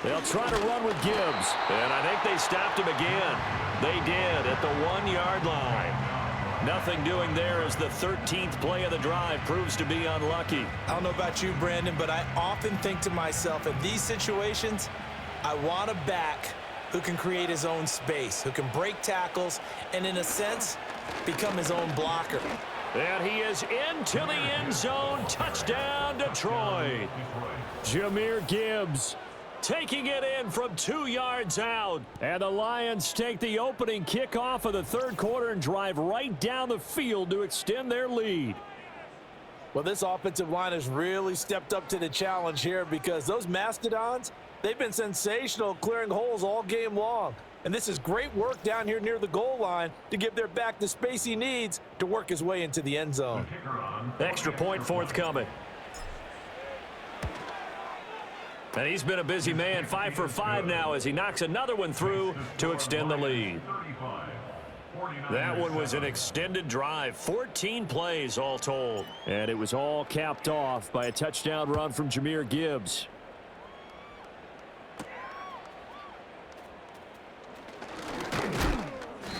They'll try to run with Gibbs, and I think they stopped him again. They did at the 1-yard line. Nothing doing there as the 13th play of the drive proves to be unlucky. I don't know about you, Brandon, but I often think to myself, in these situations, I want a back who can create his own space, who can break tackles, and in a sense, become his own blocker. And he is into the end zone. Touchdown, Detroit. Jahmyr Gibbs taking it in from 2 yards out. And the Lions take the opening kickoff of the third quarter and drive right down the field to extend their lead. Well, this offensive line has really stepped up to the challenge here because those Mastodons, they've been sensational clearing holes all game long. And this is great work down here near the goal line to give their back the space he needs to work his way into the end zone. Extra point forthcoming. And he's been a busy man, 5 for 5 now as he knocks another one through to extend the lead. That one was an extended drive, 14 plays all told. And it was all capped off by a touchdown run from Jahmyr Gibbs.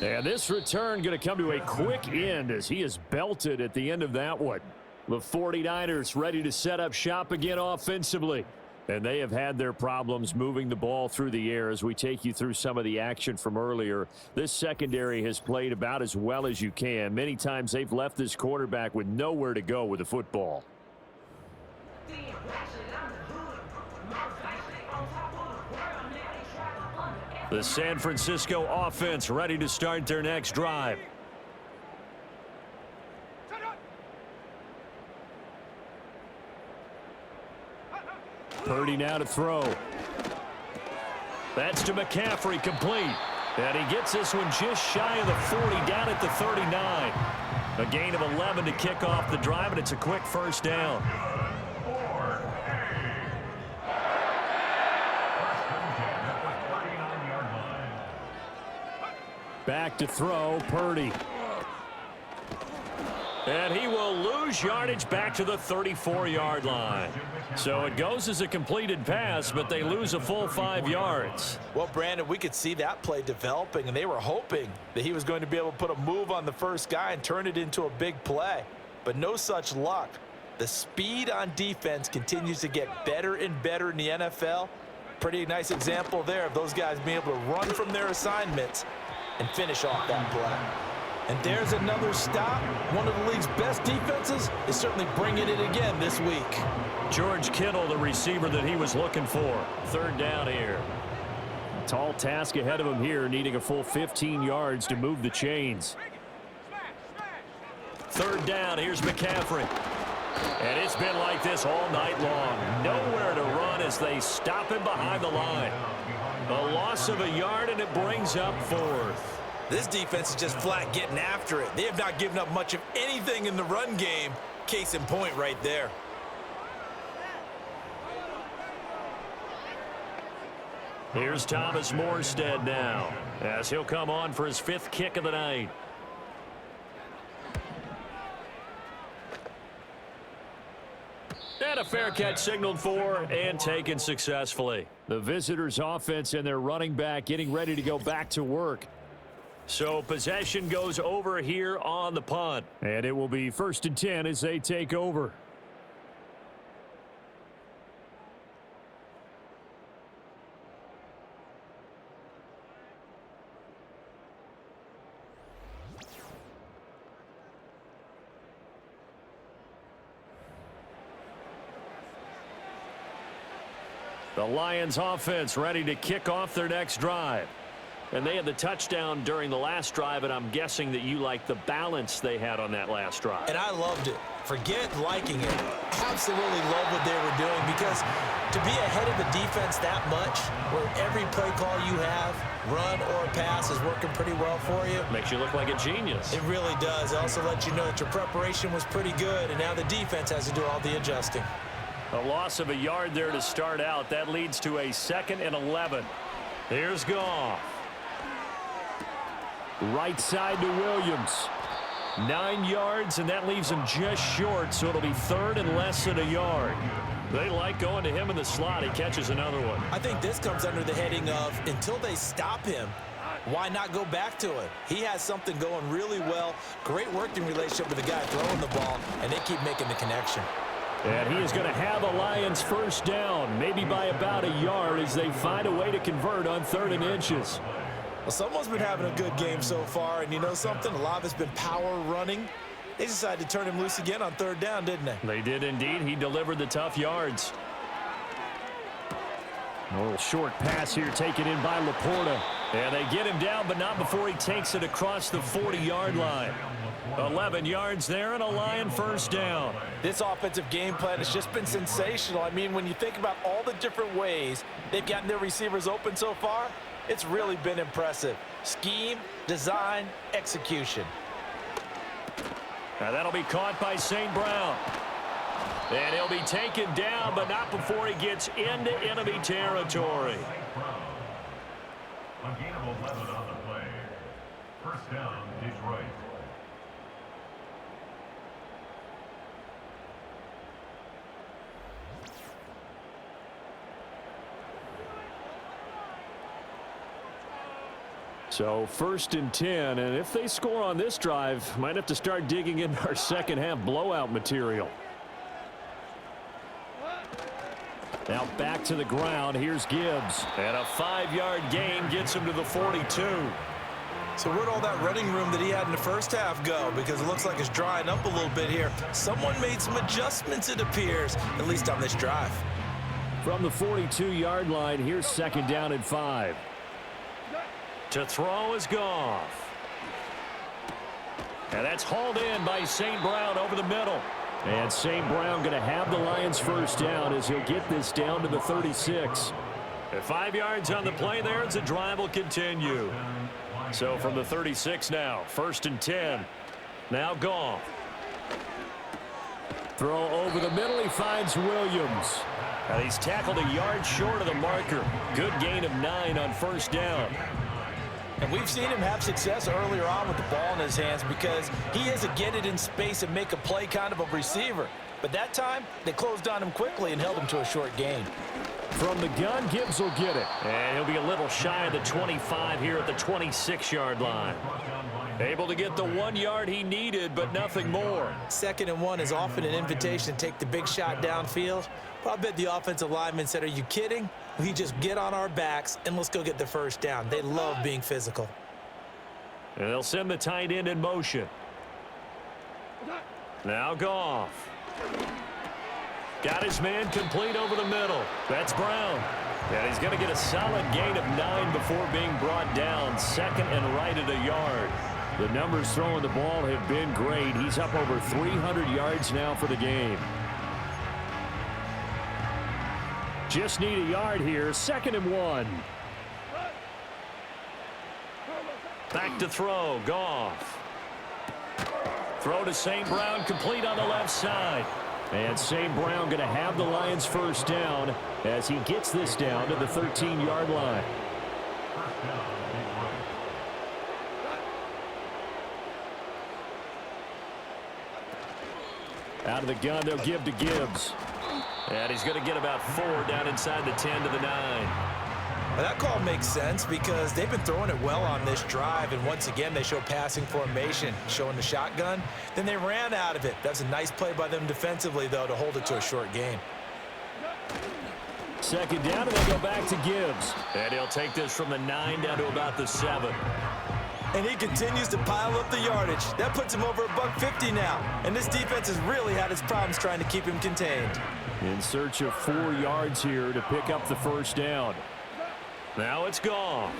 And this return going to come to a quick end as he is belted at the end of that one. The 49ers ready to set up shop again offensively. And they have had their problems moving the ball through the air as we take you through some of the action from earlier. This secondary has played about as well as you can. Many times they've left this quarterback with nowhere to go with the football. The San Francisco offense ready to start their next drive. Purdy now to throw. That's to McCaffrey, complete. And he gets this one just shy of the 40, down at the 39. A gain of 11 to kick off the drive, and it's a quick first down. Back to throw, Purdy. And he will lose yardage back to the 34-yard line. So it goes as a completed pass, but they lose a full 5 yards. Well, Brandon, we could see that play developing, and they were hoping that he was going to be able to put a move on the first guy and turn it into a big play. But no such luck. The speed on defense continues to get better and better in the NFL. Pretty nice example there of those guys being able to run from their assignments and finish off that play. And there's another stop. One of the league's best defenses is certainly bringing it again this week. George Kittle, the receiver that he was looking for. Third down here. Tall task ahead of him here, needing a full 15 yards to move the chains. Third down, here's McCaffrey. And it's been like this all night long. Nowhere to run as they stop him behind the line. A loss of a yard, and it brings up fourth. This defense is just flat getting after it. They have not given up much of anything in the run game. Case in point right there. Here's Thomas Morstead now, as he'll come on for his 5th kick of the night. And a fair catch signaled for and taken successfully. The visitors' offense and their running back getting ready to go back to work. So possession goes over here on the punt. And it will be 1st and 10 as they take over. The Lions offense ready to kick off their next drive. And they had the touchdown during the last drive, and I'm guessing that you like the balance they had on that last drive. And I loved it. Forget liking it. Absolutely love what they were doing, because to be ahead of the defense that much, where every play call you have, run or pass, is working pretty well for you. Makes you look like a genius. It really does. It also lets you know that your preparation was pretty good, and now the defense has to do all the adjusting. A loss of a yard there to start out. That leads to a 2nd and 11. Here's Goff. Right side to Williams. 9 yards, and that leaves him just short, so it'll be 3rd and less than a yard. They like going to him in the slot. He catches another one. I think this comes under the heading of, until they stop him, why not go back to it? He has something going really well. Great working relationship with the guy throwing the ball, and they keep making the connection. And he is going to have a Lions 1st down, maybe by about a yard, as they find a way to convert on 3rd and inches. Well, someone's been having a good game so far, and you know something? A lot of it's been power running. They decided to turn him loose again on 3rd down, didn't they? They did indeed. He delivered the tough yards. A little short pass here taken in by Laporta. And they get him down, but not before he takes it across the 40-yard line. 11 yards there and a Lion 1st down. This offensive game plan has just been sensational. I mean, when you think about all the different ways they've gotten their receivers open so far, it's really been impressive. Scheme, design, execution. Now that'll be caught by St. Brown. And he'll be taken down, but not before he gets into enemy territory. A gain of 11 on the play. 1st down, Detroit. So 1st and 10, and if they score on this drive, might have to start digging into our second half blowout material. Now back to the ground. Here's Gibbs. And a 5-yard gain gets him to the 42. So where'd all that running room that he had in the 1st half go? Because it looks like it's drying up a little bit here. Someone made some adjustments, it appears, at least on this drive. From the 42-yard line, here's 2nd down and 5. To throw is Goff. And that's hauled in by St. Brown over the middle. And St. Brown going to have the Lions 1st down as he'll get this down to the 36. At 5 yards on the play there as the drive will continue. So from the 36 now, 1st and 10. Now Goff. Throw over the middle. He finds Williams. And he's tackled a yard short of the marker. Good gain of 9 on 1st down. And we've seen him have success earlier on with the ball in his hands, because he is a get it in space and make a play kind of a receiver. But that time, they closed on him quickly and held him to a short gain. From the gun, Gibbs will get it. And he'll be a little shy of the 25 here at the 26-yard line. Able to get the 1 yard he needed, but nothing more. 2nd and 1 is often an invitation to take the big shot downfield. But I bet the offensive lineman said, are you kidding? We just get on our backs and let's go get the 1st down. They love being physical. And they'll send the tight end in motion. Now Goff. Got his man complete over the middle. That's Brown. And he's going to get a solid gain of 9 before being brought down. Second and right at a yard. The numbers throwing the ball have been great. He's up over 300 yards now for the game. Just need a yard here. 2nd and 1. Back to throw. Goff. Throw to St. Brown, complete on the left side. And St. Brown going to have the Lions first down as he gets this down to the 13-yard line. Out of the gun, they'll give to Gibbs. And he's going to get about 4 down inside the 10 to the 9. Well, that call makes sense because they've been throwing it well on this drive, and once again they show passing formation, showing the shotgun. Then they ran out of it. That's a nice play by them defensively, though, to hold it to a short game. 2nd down, and they go back to Gibbs. And he'll take this from the 9 down to about the 7. And he continues to pile up the yardage. That puts him over $150 now. And this defense has really had its problems trying to keep him contained. In search of 4 yards here to pick up the first down. Now it's Goff.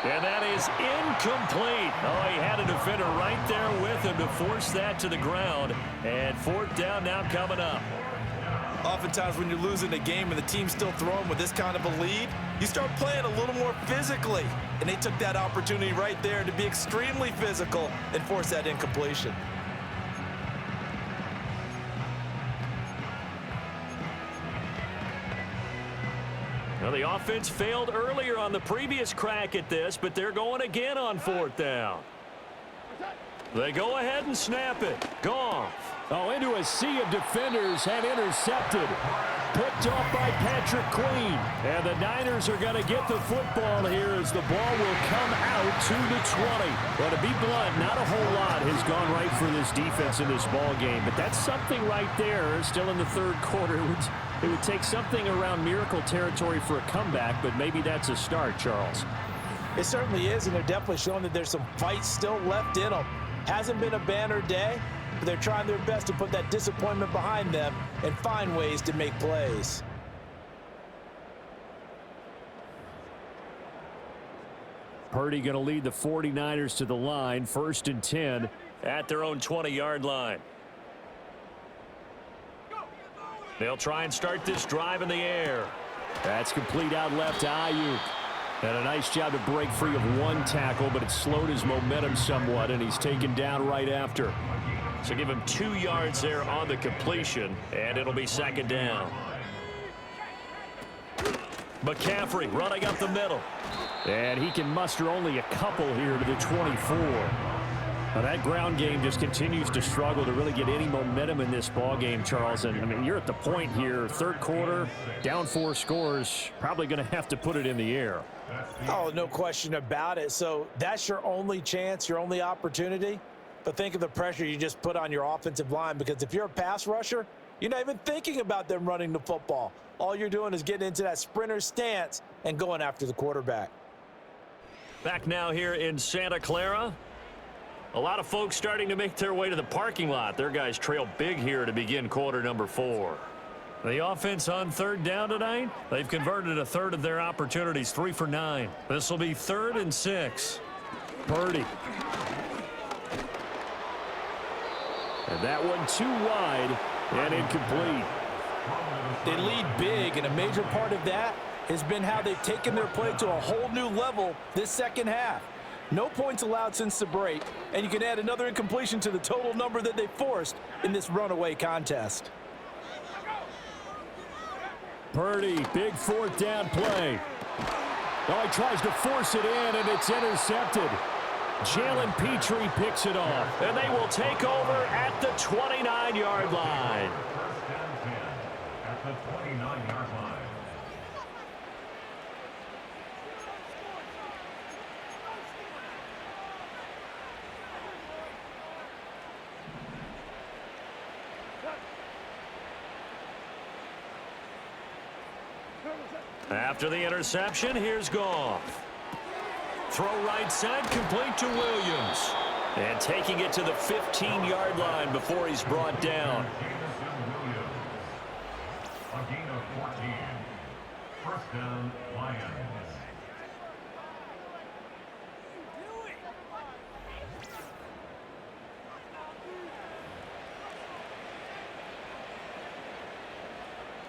And that is incomplete. Oh, he had a defender right there with him to force that to the ground. And 4th down now coming up. Oftentimes when you're losing a game and the team's still throwing with this kind of a lead, you start playing a little more physically. And they took that opportunity right there to be extremely physical and force that incompletion. Well, the offense failed earlier on the previous crack at this, but they're going again on 4th down. They go ahead and snap it. Goff. Oh, into a sea of defenders and intercepted. Picked off by Patrick Queen. And the Niners are going to get the football here as the ball will come out to the 20. Well, to be blunt, not a whole lot has gone right for this defense in this ball game, but that's something right there. Still in the 3rd quarter. It would take something around miracle territory for a comeback, but maybe that's a start, Charles. It certainly is, and they're definitely showing that there's some fight still left in them. Hasn't been a banner day, but they're trying their best to put that disappointment behind them and find ways to make plays. Purdy going to lead the 49ers to the line, 1st and 10 at their own 20-yard line. They'll try and start this drive in the air. That's complete out left to Ayuk. And a nice job to break free of 1 tackle, but it slowed his momentum somewhat, and he's taken down right after. So give him 2 yards there on the completion, and it'll be 2nd down. McCaffrey running up the middle. And he can muster only a couple here to the 24. Now that ground game just continues to struggle to really get any momentum in this ball game, Charles. And I mean, you're at the point here, 3rd quarter, down 4 scores, probably going to have to put it in the air. Oh, no question about it. So that's your only chance, your only opportunity. But think of the pressure you just put on your offensive line, because if you're a pass rusher, you're not even thinking about them running the football. All you're doing is getting into that sprinter stance and going after the quarterback. Back now here in Santa Clara. A lot of folks starting to make their way to the parking lot. Their guys trail big here to begin quarter number 4. The offense on 3rd down tonight, they've converted a 1/3 of their opportunities, 3 for 9. This will be 3rd and 6. Purdy. And that one too wide and incomplete. They lead big, and a major part of that has been how they've taken their play to a whole new level this 2nd half. No points allowed since the break, and you can add another incompletion to the total number that they forced in this runaway contest. Purdy, big 4th down play. Oh, he tries to force it in, and it's intercepted. Jalen Petrie picks it off, and they will take over at the 29-yard line. At the 29-yard line. After the interception, here's Goff. Throw right side, complete to Williams. And taking it to the 15-yard line before he's brought down. A gain of 14. First down, Lions.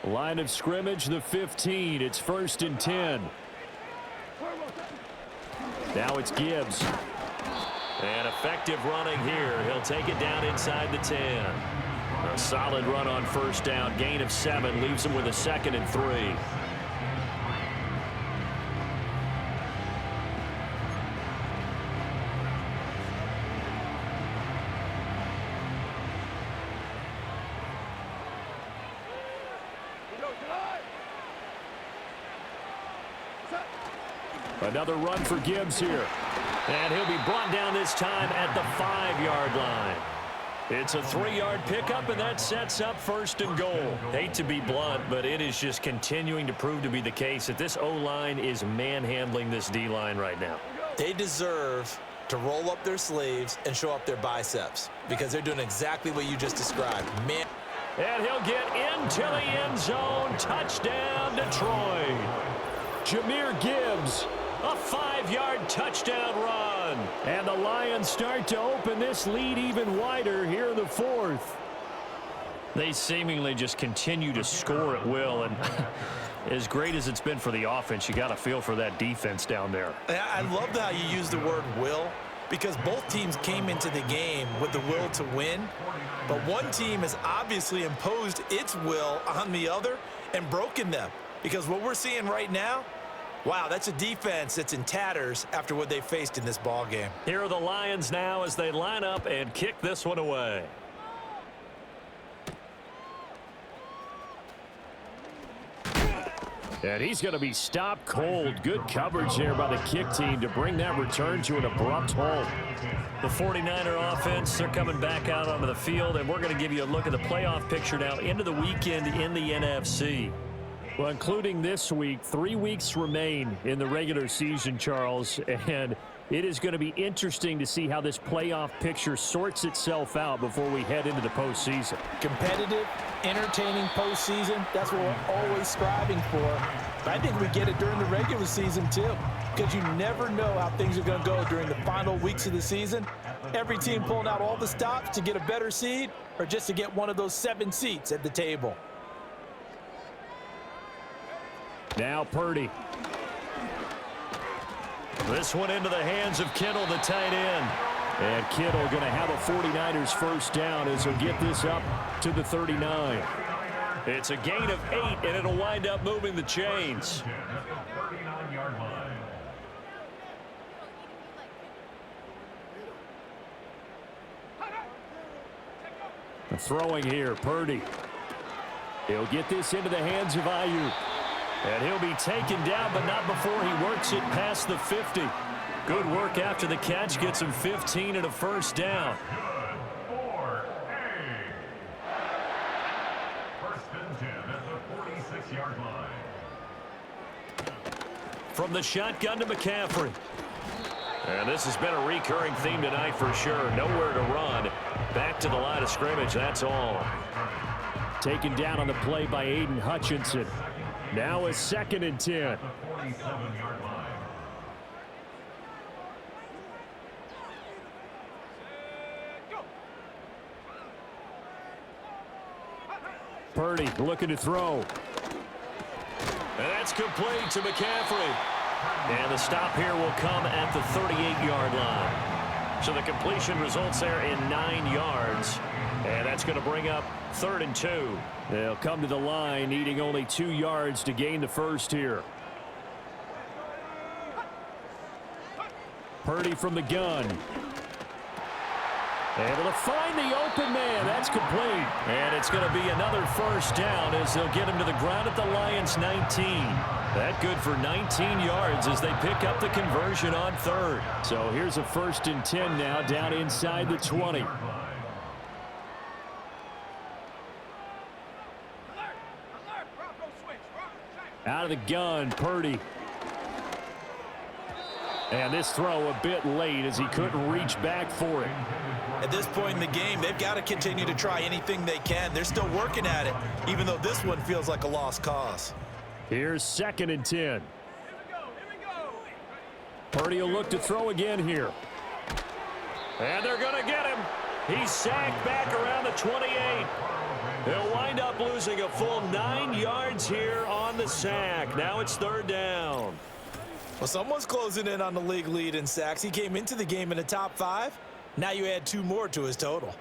Line of scrimmage, the 15. It's 1st and 10. Now it's Gibbs. And effective running here. He'll take it down inside the 10. A solid run on first down. Gain of 7 leaves him with a 2nd and 3. Another run for Gibbs here. And he'll be brought down this time at the 5-yard line. It's a 3-yard pickup, and that sets up 1st and goal. Hate to be blunt, but it is just continuing to prove to be the case that this O-line is manhandling this D-line right now. They deserve to roll up their sleeves and show up their biceps because they're doing exactly what you just described. Man. And he'll get into the end zone. Touchdown, Detroit. Jahmyr Gibbs. A 5-yard touchdown run. And the Lions start to open this lead even wider here in the 4th. They seemingly just continue to score at will. And as great as it's been for the offense, you got to feel for that defense down there. I love how you use the word will because both teams came into the game with the will to win. But one team has obviously imposed its will on the other and broken them. Because what we're seeing right now, wow, that's a defense that's in tatters after what they faced in this ball game. Here are the Lions now as they line up and kick this one away. And he's going to be stopped cold. Good coverage there by the kick team to bring that return to an abrupt halt. The 49er offense, they're coming back out onto the field, and we're going to give you a look at the playoff picture now into the weekend in the NFC. Well, including this week, 3 weeks remain in the regular season, Charles, and it is going to be interesting to see how this playoff picture sorts itself out before we head into the postseason. Competitive, entertaining postseason, that's what we're always striving for. But I think we get it during the regular season, too, because you never know how things are going to go during the final weeks of the season. Every team pulling out all the stops to get a better seed or just to get one of those 7 seats at the table. Now Purdy. This one into the hands of Kittle, the tight end. And Kittle going to have a 49ers first down as he'll get this up to the 39. It's a gain of 8, and it'll wind up moving the chains. Throwing here, Purdy. He'll get this into the hands of Ayuk. And he'll be taken down, but not before he works it past the 50. Good work after the catch. Gets him 15 and a first down. First and 10 at the 46-yard line. From the shotgun to McCaffrey. And this has been a recurring theme tonight for sure. Nowhere to run. Back to the line of scrimmage, that's all. Taken down on the play by Aiden Hutchinson. Now a 2nd and 10. 47-yard line. Purdy looking to throw. And that's complete to McCaffrey. And the stop here will come at the 38-yard line. So the completion results there in 9 yards. And that's going to bring up 3rd and 2. They'll come to the line, needing only 2 yards to gain the first here. Purdy from the gun. Able to find the open man. That's complete. And it's going to be another first down as they'll get him to the ground at the Lions' 19. That good for 19 yards as they pick up the conversion on 3rd. So here's a 1st and 10 now down inside the 20. Out of the gun, Purdy. And this throw a bit late as he couldn't reach back for it. At this point in the game, they've got to continue to try anything they can. They're still working at it, even though this one feels like a lost cause. Here's 2nd and 10. Purdy will look to throw again here. And they're going to get him. He's sacked back around the 28. They'll wind up losing a full 9 yards here on the sack. Now it's 3rd down. Well, someone's closing in on the league lead in sacks. He came into the game in the top 5. Now you add 2 more to his total.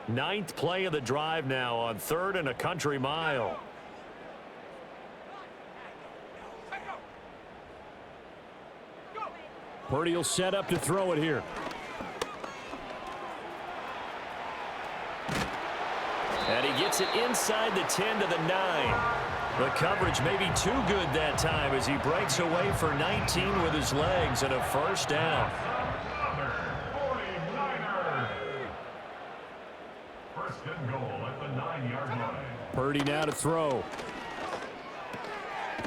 Ninth play of the drive now on 3rd and a country mile. Purdy will set up to throw it here. And he gets it inside the 10 to the 9. The coverage may be too good that time as he breaks away for 19 with his legs and a 1st down. Purdy now to throw.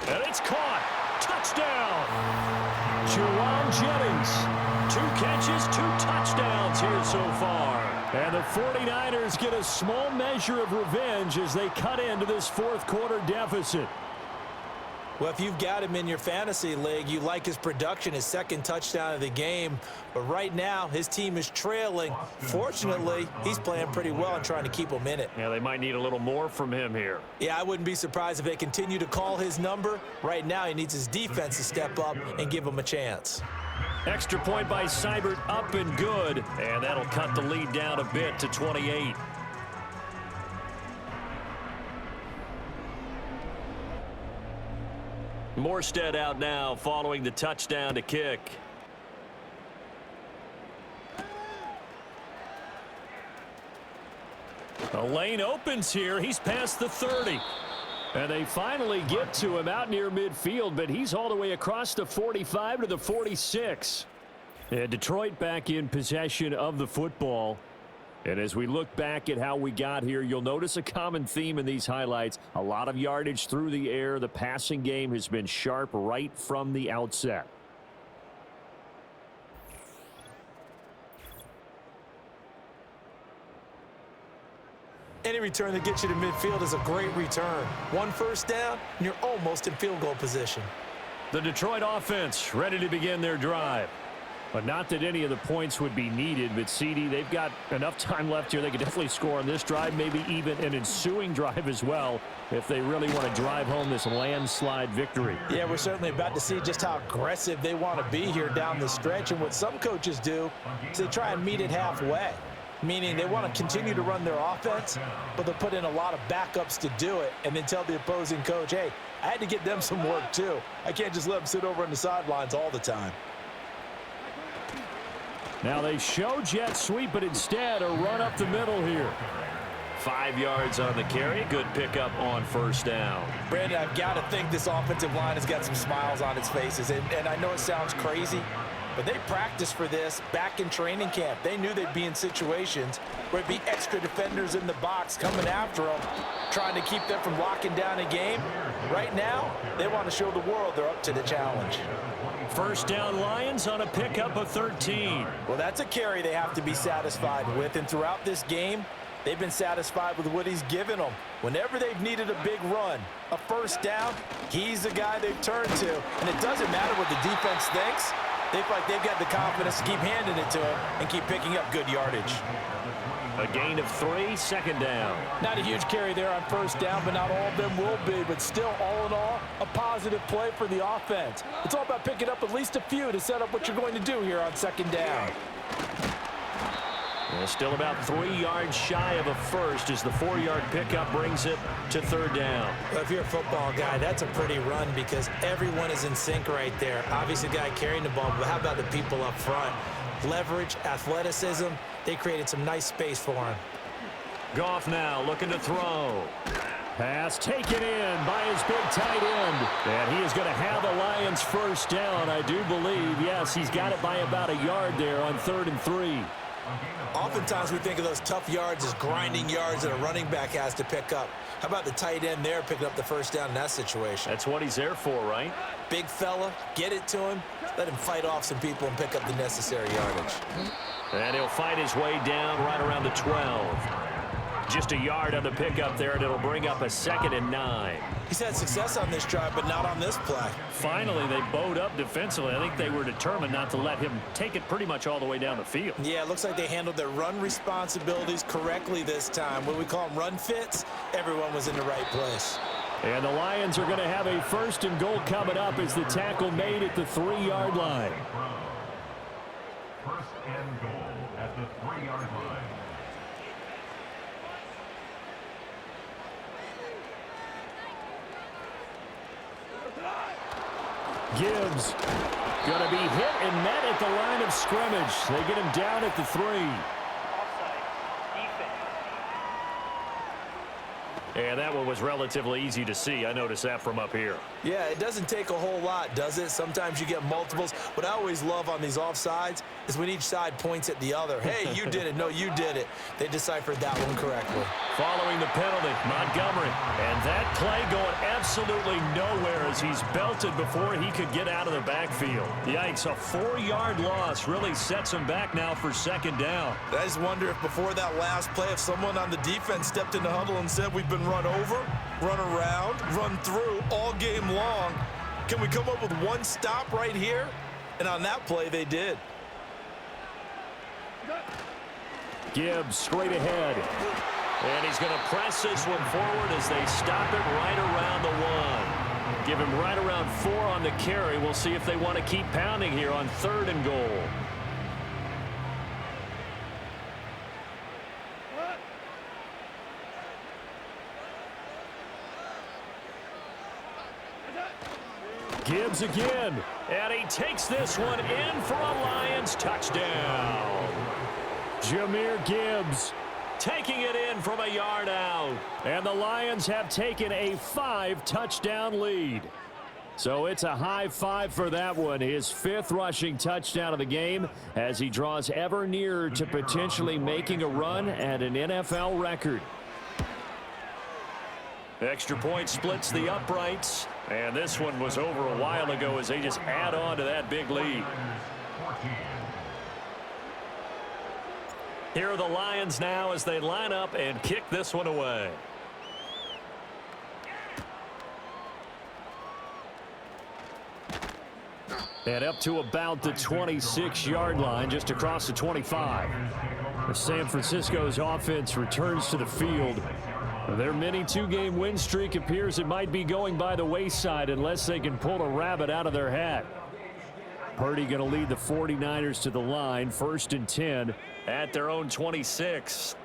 And it's caught. Touchdown. Juwan Jennings. 2 catches, 2 touchdowns here so far. And the 49ers get a small measure of revenge as they cut into this 4th quarter deficit. Well, if you've got him in your fantasy league, you like his production, his 2nd touchdown of the game. But right now, his team is trailing. Fortunately, he's playing pretty well and trying to keep them in it. Yeah, they might need a little more from him here. Yeah, I wouldn't be surprised if they continue to call his number. Right now, he needs his defense to step up and give him a chance. Extra point by Seibert, up and good. And that'll cut the lead down a bit to 28. Morstead out now following the touchdown to kick. The lane opens here. He's past the 30. And they finally get to him out near midfield, but he's all the way across the 45 to the 46. And Detroit back in possession of the football. And as we look back at how we got here, you'll notice a common theme in these highlights. A lot of yardage through the air. The passing game has been sharp right from the outset. Any return that gets you to midfield is a great return. 1 first down, and you're almost in field goal position. The Detroit offense ready to begin their drive. But not that any of the points would be needed. But, CD, they've got enough time left here. They could definitely score on this drive, maybe even an ensuing drive as well, if they really want to drive home this landslide victory. Yeah, we're certainly about to see just how aggressive they want to be here down the stretch. And what some coaches do is they try and meet it halfway, meaning they want to continue to run their offense, but they'll put in a lot of backups to do it and then tell the opposing coach, hey, I had to get them some work too. I can't just let them sit over on the sidelines all the time. Now they show jet sweep, but instead a run up the middle here. 5 yards on the carry. Good pickup on 1st down. Brandon, I've got to think this offensive line has got some smiles on its faces. And I know it sounds crazy, but they practiced for this back in training camp. They knew they'd be in situations where it'd be extra defenders in the box coming after them, trying to keep them from locking down a game. Right now, they want to show the world they're up to the challenge. 1st down Lions on a pickup of 13. Well, that's a carry they have to be satisfied with. And throughout this game, they've been satisfied with what he's given them. Whenever they've needed a big run, a 1st down, he's the guy they've turned to. And it doesn't matter what the defense thinks. They feel like they've got the confidence to keep handing it to him and keep picking up good yardage. A gain of 3, 2nd down. Not a huge carry there on 1st down, but not all of them will be. But still, all in all, a positive play for the offense. It's all about picking up at least a few to set up what you're going to do here on 2nd down. Well, still about 3 yards shy of a first as the 4-yard pickup brings it to 3rd down. Well, if you're a football guy, that's a pretty run because everyone is in sync right there. Obviously, the guy carrying the ball, but how about the people up front? Leverage, athleticism, they created some nice space for him. Goff now looking to throw. Pass taken in by his big tight end. And he is going to have a Lions first down, I do believe. Yes, he's got it by about a yard there on 3rd and 3. Oftentimes we think of those tough yards as grinding yards that a running back has to pick up. How about the tight end there picking up the first down in that situation? That's what he's there for, right? Big fella, get it to him, let him fight off some people and pick up the necessary yardage. And he'll fight his way down right around the 12. Just a yard on the pickup there, and it'll bring up a 2nd and 9. He's had success on this drive, but not on this play. Finally, they bowed up defensively. I think they were determined not to let him take it pretty much all the way down the field. Yeah, it looks like they handled their run responsibilities correctly this time. What we call them run fits, everyone was in the right place. And the Lions are going to have a 1st and goal coming up as the tackle made at the 3-yard line. 1st and goal at the 3-yard line. Gibbs going to be hit and met at the line of scrimmage. They get him down at the 3. And that one was relatively easy to see. I noticed that from up here. Yeah, it doesn't take a whole lot, does it? Sometimes you get multiples. What I always love on these offsides is when each side points at the other. Hey, you did it. No, you did it. They deciphered that one correctly. Following the penalty, Montgomery. And that play going absolutely nowhere as he's belted before he could get out of the backfield. Yikes, a 4-yard loss really sets him back now for 2nd down. I just wonder if before that last play, if someone on the defense stepped in the huddle and said, we've been run over, run around, run through all game long. Can we come up with one stop right here? And on that play, they did. Gibbs straight ahead. And he's going to press this one forward as they stop it right around the 1. Give him right around 4 on the carry. We'll see if they want to keep pounding here on 3rd and goal. Gibbs again, and he takes this one in for a Lions touchdown. Jahmyr Gibbs taking it in from a yard out. And the Lions have taken a 5-touchdown lead. So it's a high 5 for that one. His 5th rushing touchdown of the game as he draws ever nearer to potentially making a run at an NFL record. Extra point splits the uprights. And this one was over a while ago as they just add on to that big lead. Here are the Lions now as they line up and kick this one away. And up to about the 26-yard line, just across the 25. San Francisco's offense returns to the field. Their mini 2-game win streak appears it might be going by the wayside unless they can pull a rabbit out of their hat. Purdy going to lead the 49ers to the line, 1st and 10 at their own 26.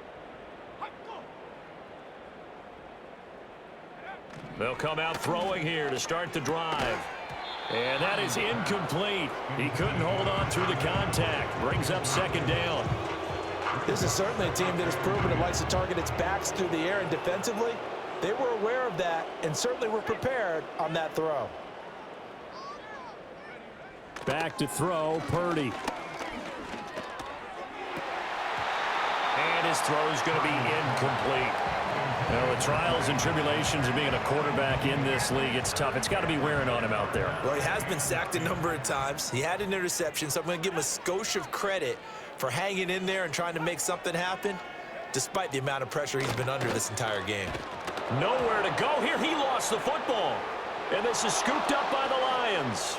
They'll come out throwing here to start the drive. And that is incomplete. He couldn't hold on through the contact. Brings up 2nd down. This is certainly a team that has proven it likes to target its backs through the air, and defensively, they were aware of that and certainly were prepared on that throw. Back to throw, Purdy. And his throw is going to be incomplete. Well, the trials and tribulations of being a quarterback in this league, it's tough. It's got to be wearing on him out there. Well, he has been sacked a number of times. He had an interception, so I'm going to give him a skosh of credit for hanging in there and trying to make something happen, despite the amount of pressure he's been under this entire game. Nowhere to go here. He lost the football. And this is scooped up by the Lions.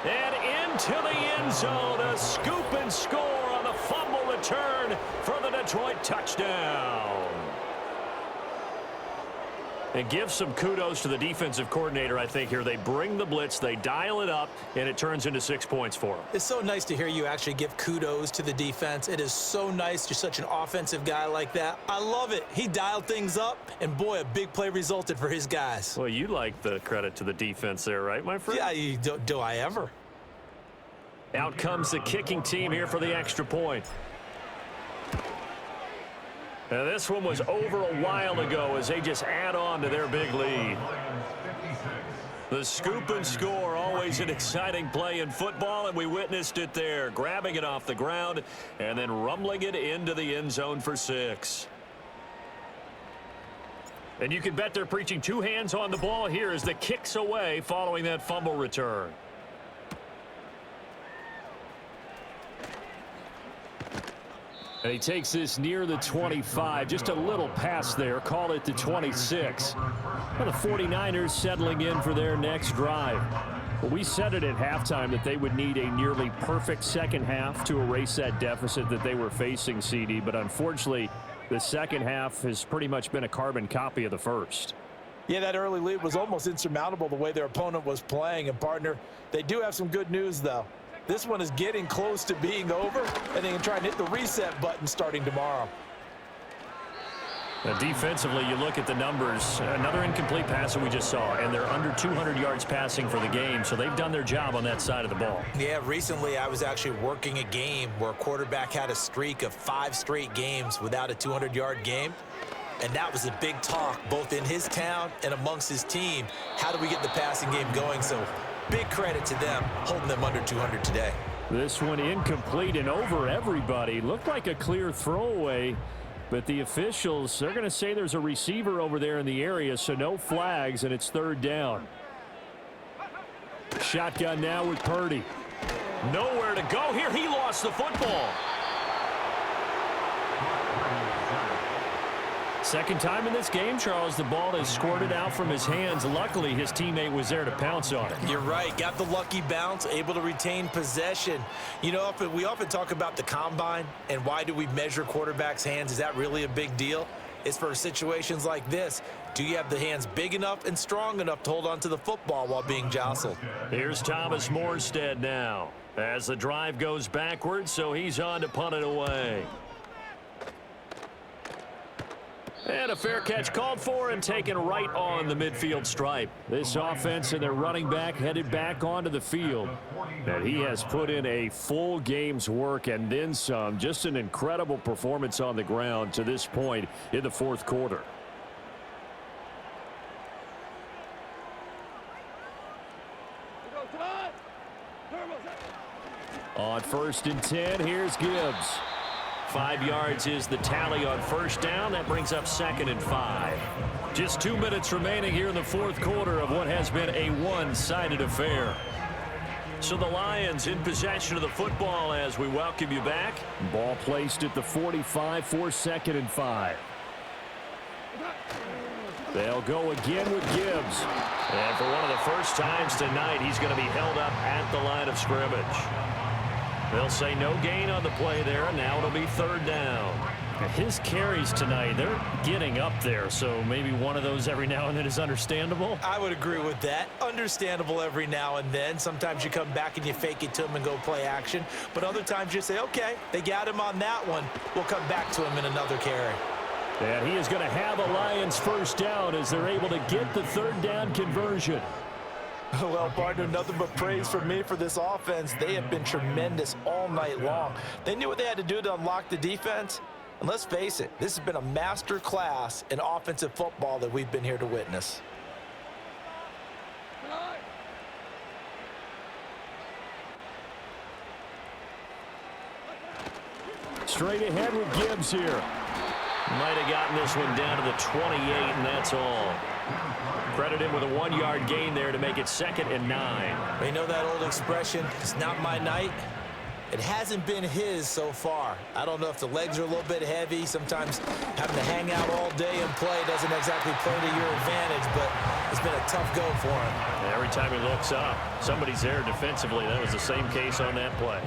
And into the end zone, a scoop and score on the fumble return for the Detroit touchdown. And give some kudos to the defensive coordinator, I think, here. They bring the blitz, they dial it up, and it turns into 6 points for them. It's so nice to hear you actually give kudos to the defense. It is so nice. You're such an offensive guy like that. I love it. He dialed things up, and boy, a big play resulted for his guys. Well, you like the credit to the defense there, right, my friend? Yeah, do I ever? Out comes the kicking team here for the extra point. And this one was over a while ago as they just add on to their big lead. The scoop and score, always an exciting play in football, and we witnessed it there, grabbing it off the ground and then rumbling it into the end zone for 6. And you can bet they're preaching 2 hands on the ball here as the kick's away following that fumble return. And he takes this near the 25. Just a little pass there. Call it the 26. Well, the 49ers settling in for their next drive. Well, we said it at halftime that they would need a nearly perfect second half to erase that deficit that they were facing, CD. But unfortunately, the second half has pretty much been a carbon copy of the first. Yeah, that early lead was almost insurmountable the way their opponent was playing. And, partner, they do have some good news, though. This one is getting close to being over, and they can try and hit the reset button starting tomorrow. Now, defensively, you look at the numbers. Another incomplete pass that we just saw, and they're under 200 yards passing for the game, so they've done their job on that side of the ball. Yeah, recently I was actually working a game where a quarterback had a streak of 5 straight games without a 200-yard game. And that was a big talk, both in his town and amongst his team. How do we get the passing game going? So big credit to them, holding them under 200 today. This one incomplete and over everybody. Looked like a clear throwaway, but the officials, they're going to say there's a receiver over there in the area, so no flags, and it's 3rd down. Shotgun now with Purdy. Nowhere to go here. He lost the football. Second time in this game, Charles, the ball has squirted out from his hands. Luckily, his teammate was there to pounce on it. You're right. Got the lucky bounce, able to retain possession. You know, we often talk about the combine and why do we measure quarterbacks' hands. Is that really a big deal? It's for situations like this. Do you have the hands big enough and strong enough to hold on to the football while being jostled? Here's Thomas Morstead now as the drive goes backwards, so he's on to punt it away. And a fair catch called for and taken right on the midfield stripe. This offense and their running back headed back onto the field. And he has put in a full game's work and then some. Just an incredible performance on the ground to this point in the 4th quarter. On 1st and 10, here's Gibbs. 5 yards is the tally on 1st down. That brings up 2nd and 5. Just 2 minutes remaining here in the 4th quarter of what has been a one-sided affair. So the Lions in possession of the football as we welcome you back. Ball placed at the 45 for 2nd and 5. They'll go again with Gibbs. And for one of the first times tonight, he's going to be held up at the line of scrimmage. They'll say no gain on the play there, and now it'll be 3rd down. His carries tonight, they're getting up there, so maybe one of those every now and then is understandable. I would agree with that. Understandable every now and then. Sometimes you come back and you fake it to him and go play action. But other times you say, okay, they got him on that one. We'll come back to him in another carry. And he is going to have a Lions 1st down as they're able to get the 3rd down conversion. Well, partner, nothing but praise from me for this offense. They have been tremendous all night long. They knew what they had to do to unlock the defense. And let's face it, this has been a master class in offensive football that we've been here to witness. Straight ahead with Gibbs here. Might have gotten this one down to the 28, and that's all. Credit him with a 1-yard gain there to make it 2nd and 9. You know that old expression, it's not my night? It hasn't been his so far. I don't know if the legs are a little bit heavy. Sometimes having to hang out all day and play doesn't exactly play to your advantage, but it's been a tough go for him. And every time he looks up, somebody's there defensively. That was the same case on that play.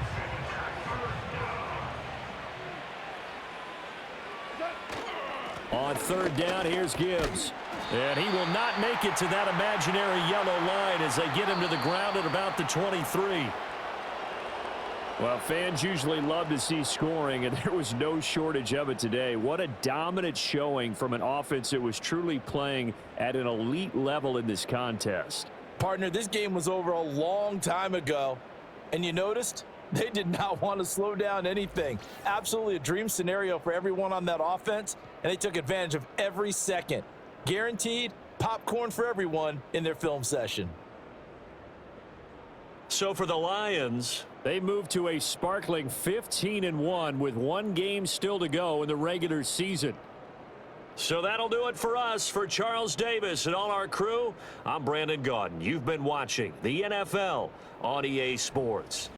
On 3rd down, here's Gibbs. And he will not make it to that imaginary yellow line as they get him to the ground at about the 23. Well, fans usually love to see scoring, and there was no shortage of it today. What a dominant showing from an offense that was truly playing at an elite level in this contest. Partner, this game was over a long time ago, and you noticed They did not want to slow down anything. Absolutely a dream scenario for everyone on that offense, and they took advantage of every second. Guaranteed popcorn for everyone in their film session. So for the Lions, they moved to a sparkling 15-1 with one game still to go in the regular season. So that'll do it for us. For Charles Davis and all our crew, I'm Brandon Gaudin. You've been watching the NFL on EA Sports.